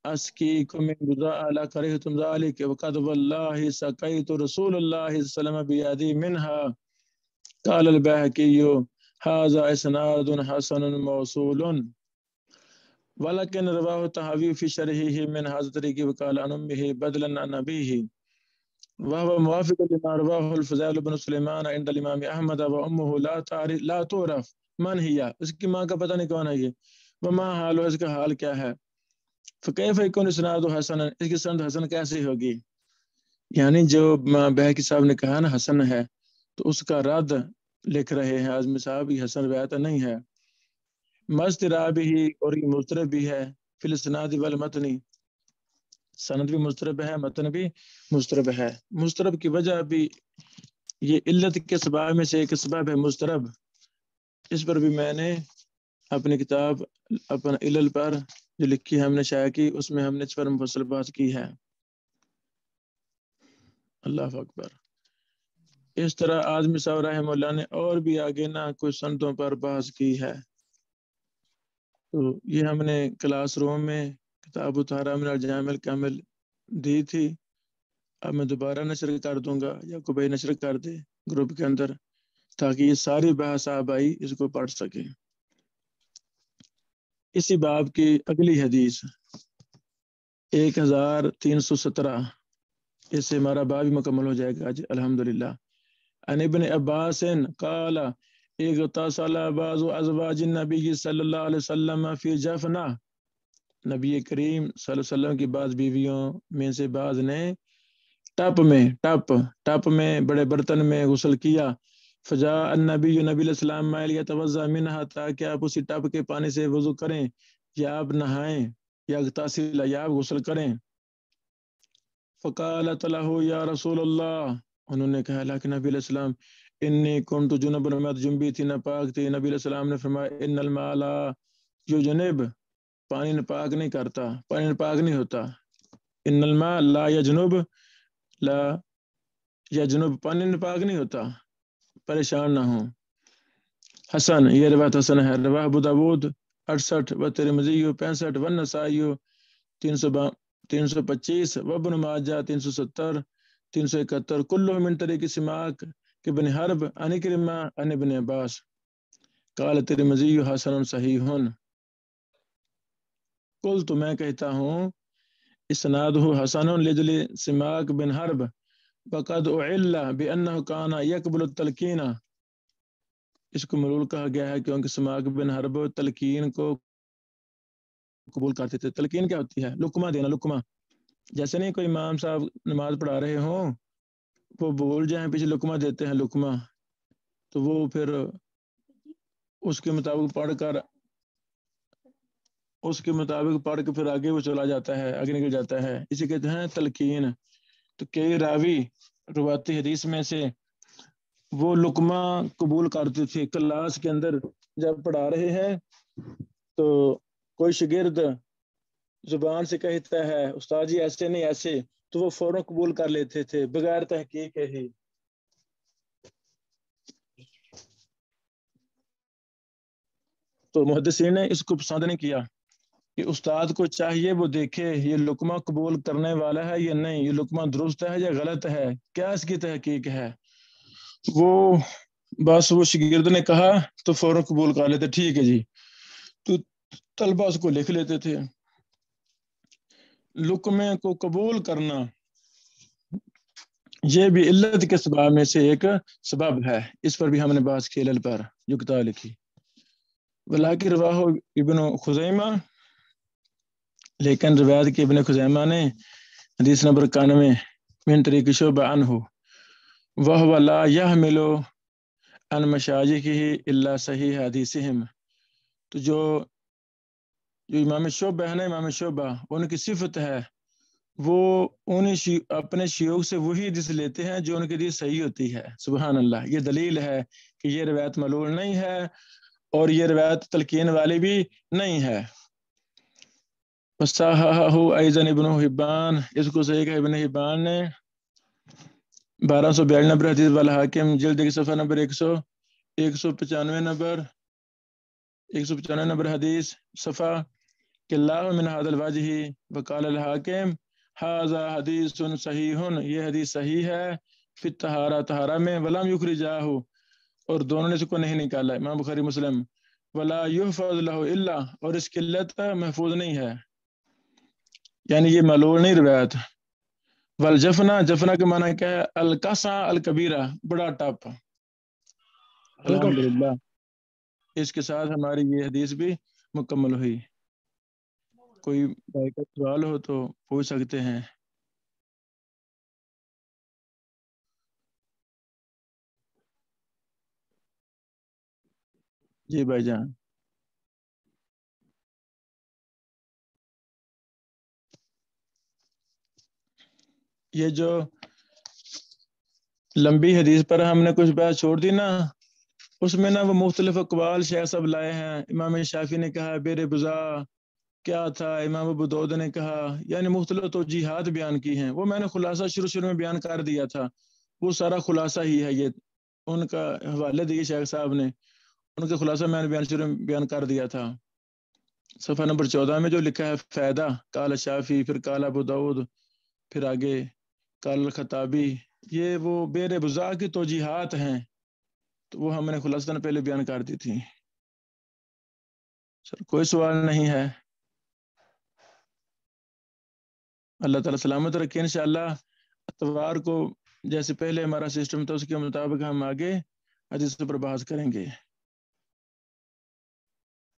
اسقیکم من بضاء لکرہتم ذلک وقد واللہ سقیت رسول اللہ صلی اللہ علیہ وسلم بیدی منہا. قال البیہقی ھذا اسناد حسن موصول ولكن رواه الطحاوی فی شرحہ من ھذا الطریق وقال عن امہ بدلا عن ابیہ وهو موافق لما رواه الفضيل بن سليمان عند الامام احمد وامه لا تعرف من هي، اس کی ماں کا پتہ نہیں کون ہے یہ. وما حال، اس کا حال کیا ہے. فکیف یکون اسناد حسن، اس کی سند حسن کیسے ہوگی. یعنی جو بہقی صاحب نے کہا نا حسن ہے، تو اس کا رد لکھ رہے ہیں اعظمی صاحب، یہ حسن روایت نہیں ہے. مستراب ہی، اور یہ مضطرب بھی ہے. فی الاسناد والمتن، سند بھی مضطرب ہے، متن بھی مضطرب ہے. مضطرب کی وجہ بھی یہ علت کے اسباب میں سے ایک اسباب ہے مضطرب. اس پر بھی میں نے اپنی کتاب اپنا علل پر جو لکھی ہم نے شائع کی، اس میں ہم نے اس پر مفصل بات کی ہے. اللہ اکبر. اس طرح اعظمی صاحب رحمہ اللہ نے اور بھی آگے نہ کچھ سندوں پر بحث کی ہے. تو یہ ہم نے کلاس روم میں کتاب طہارہ من الجامع الکامل دی تھی. اب میں دوبارہ نشر کر دوں گا، یا کوئی نشر کر دے گروپ کے اندر، تاکہ یہ ساری بحث آپ آئی اس کو پڑھ سکیں. اسی باب کی اگلی حدیث 1317، اس سے ہمارا باب بھی مکمل ہو جائے گا آج الحمدللہ. عن ابن عباس قال اغتسل بعض ازواج النبی صلی اللہ علیہ وسلم فی جفنہ، نبی کریم صلی اللہ علیہ وسلم کی بعض بیویوں میں سے بعض نے ٹپ میں بڑے برتن میں غسل کیا. فجاء النبی، نبی علیہ السلام لیتوضا منہا، تاکہ آپ اسی ٹپ کے پانی سے وضو کریں یا آپ نہائیں، یا اغتسل یا آپ غسل کریں. فقالت له یا رسول اللہ، انہوں نے کہا لیکن نبی علیہ السلام انی کنت جنبا، میں جنبی تھی، ناپاک تھی. نبی علیہ السلام نے فرمایا ان الماء لا یجنب، پانی ناپاک نہیں کرتا، پانی ناپاک نہیں ہوتا. ان الماء لا یجنب، لا یجنب، پانی ناپاک نہیں ہوتا، پریشان نہ ہوں. حسن، یہ روایت حسن ہے. رواہ ابو داود 68 و ترمذی 65 و نسائی 325 و ابن ماجہ 370 371 کلہ من طریق سماک ابن حرب عن اکرمہ عن ابن عباس. قال ترمذی حسن صحیح. قلت، میں کہتا ہوں اسنادہ حسن لجل سماک بن حرب وقد اعل بانہ کان یقبل التلقین، اس کو ملول کہا گیا ہے کیونکہ سماک بن حرب تلقین کو قبول کرتے تھے. تلقین کیا ہوتی ہے؟ لقمہ دینا. لقمہ جیسے نہیں کوئی امام صاحب نماز پڑھا رہے ہوں، وہ بول جائیں پیچھے لقمہ دیتے ہیں، لقمہ، تو وہ پھر اس کے مطابق پڑھ کے پھر آگے وہ چلا جاتا ہے، آگے نکل جاتا ہے، اسے کہتے ہیں تلقین. تو کئی راوی روایتی حدیث میں سے وہ لقمہ قبول کرتے تھے. کلاس کے اندر جب پڑھا رہے ہیں تو کوئی شاگرد زبان سے کہتا ہے استاد جی ایسے نہیں ایسے، تو وہ فوراً قبول کر لیتے تھے بغیر تحقیق ہی. تو محدثین نے اس کو پسند نہیں کیا کہ استاد کو چاہیے وہ دیکھے یہ لقمہ قبول کرنے والا ہے یا نہیں، یہ لقمہ درست ہے یا غلط ہے، کیا اس کی تحقیق ہے. وہ بس وہ شاگرد نے کہا تو فوراً قبول کر لیتے، ٹھیک ہے جی. تو طلبہ اس کو لکھ لیتے تھے. لقمے کو قبول کرنا یہ بھی علت کے سبب میں سے ایک سبب ہے. اس پر بھی ہم نے بات کی علل پر جو کتاب لکھی. ولاکن رواہ ابن خزیمہ، لیکن روایت کی ابن خزیمہ نے حدیث نمبر 91 من طریق شعبہ عنہ وہو لا یحمل ان مشایخہ الا صحیح حدیثہم. تو جو امام شعبہ ہے نا، امام شعبہ ان کی صفت ہے وہ اپنے شیوخ سے وہی حدیث لیتے ہیں جو ان کے لیے صحیح ہوتی ہے. سبحان اللہ. یہ دلیل ہے کہ یہ روایت معلول نہیں ہے اور یہ روایت تلقین والی بھی نہیں ہے. وصححہ ایضا ابن حبان، اس کو صحیح کہا ابن حبان نے 1242 نمبر حدیث والحاکم جلد کی صفحہ نمبر 195 نمبر حدیث صفحہ کہ اللہ من هذا الوجہ وقال الحاکم هذا حدیث صحیح، یہ حدیث صحیح ہے فی الطہارہ، طہارہ میں، ولم یخرجاہ، اور دونوں نے اس کو نہیں نکالا، امام بخاری مسلم، ولا یحفظ له الا، اور اس کی علت محفوظ نہیں ہے، یعنی یہ معلول نہیں روایت. والجفنا، جفنا کے معنی کیا ہے؟ القصع الکبیرہ، بڑا ٹپ. الحمدللہ اس کے ساتھ ہماری یہ حدیث بھی مکمل ہوئی. کوئی بھائی کا سوال ہو تو پوچھ سکتے ہیں. جی بھائی جان. یہ جو لمبی حدیث پر ہم نے کچھ بات چھوڑ دی نا، اس میں نا وہ مختلف اقوال شیخ صاحب لائے ہیں. امام شافعی نے کہا بیر بزا کیا تھا، امام ابو داؤد نے کہا، یعنی مختلف توجیحات بیان کی ہیں. وہ میں نے خلاصہ شروع میں بیان کر دیا تھا، وہ سارا خلاصہ ہی ہے. یہ ان کا حوالے دیے شیخ صاحب نے، ان کا خلاصہ میں نے شروع میں بیان کر دیا تھا. صفحہ نمبر 14 میں جو لکھا ہے فائدہ، قال شافعی، پھر قال ابو داؤد، پھر آگے قال الخطابی، یہ وہ بیر بزا کی توجیحات ہیں، تو وہ ہم نے خلاصہ پہلے بیان کر دی تھی. سر کوئی سوال نہیں ہے؟ اللہ تعالیٰ سلامت رکھے. انشاءاللہ اتوار کو جیسے پہلے ہمارا سسٹم تھا اس کے مطابق ہم آگے حدیث پر بحث کریں گے.